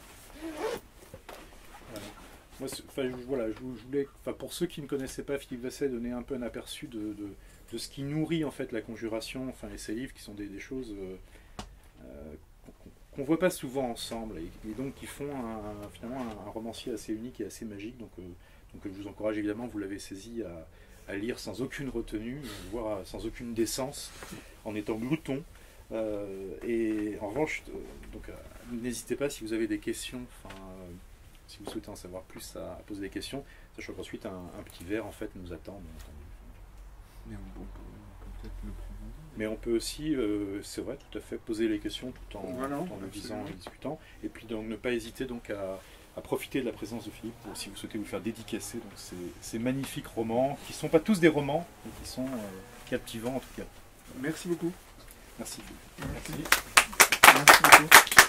Moi, je voulais, pour ceux qui ne connaissaient pas Philippe Vasset, donner un peu un aperçu de ce qui nourrit en fait la conjuration, et ces livres qui sont des choses qu'on voit pas souvent ensemble, et donc qui font finalement un romancier assez unique et assez magique. Donc je vous encourage évidemment, vous l'avez saisi, à lire sans aucune retenue, voire sans aucune décence, en étant glouton. Et en revanche, n'hésitez pas si vous avez des questions, si vous souhaitez en savoir plus, à poser des questions, sachant qu'ensuite un petit verre en fait nous attend. Mais on peut peut-être le prendre. Mais on peut aussi, c'est vrai, tout à fait, poser les questions tout en le disant et discutant. Et puis donc ne pas hésiter donc à profiter de la présence de Philippe si vous souhaitez vous faire dédicacer donc ces magnifiques romans, qui ne sont pas tous des romans, mais qui sont captivants en tout cas. Merci beaucoup. Merci Philippe. Merci beaucoup.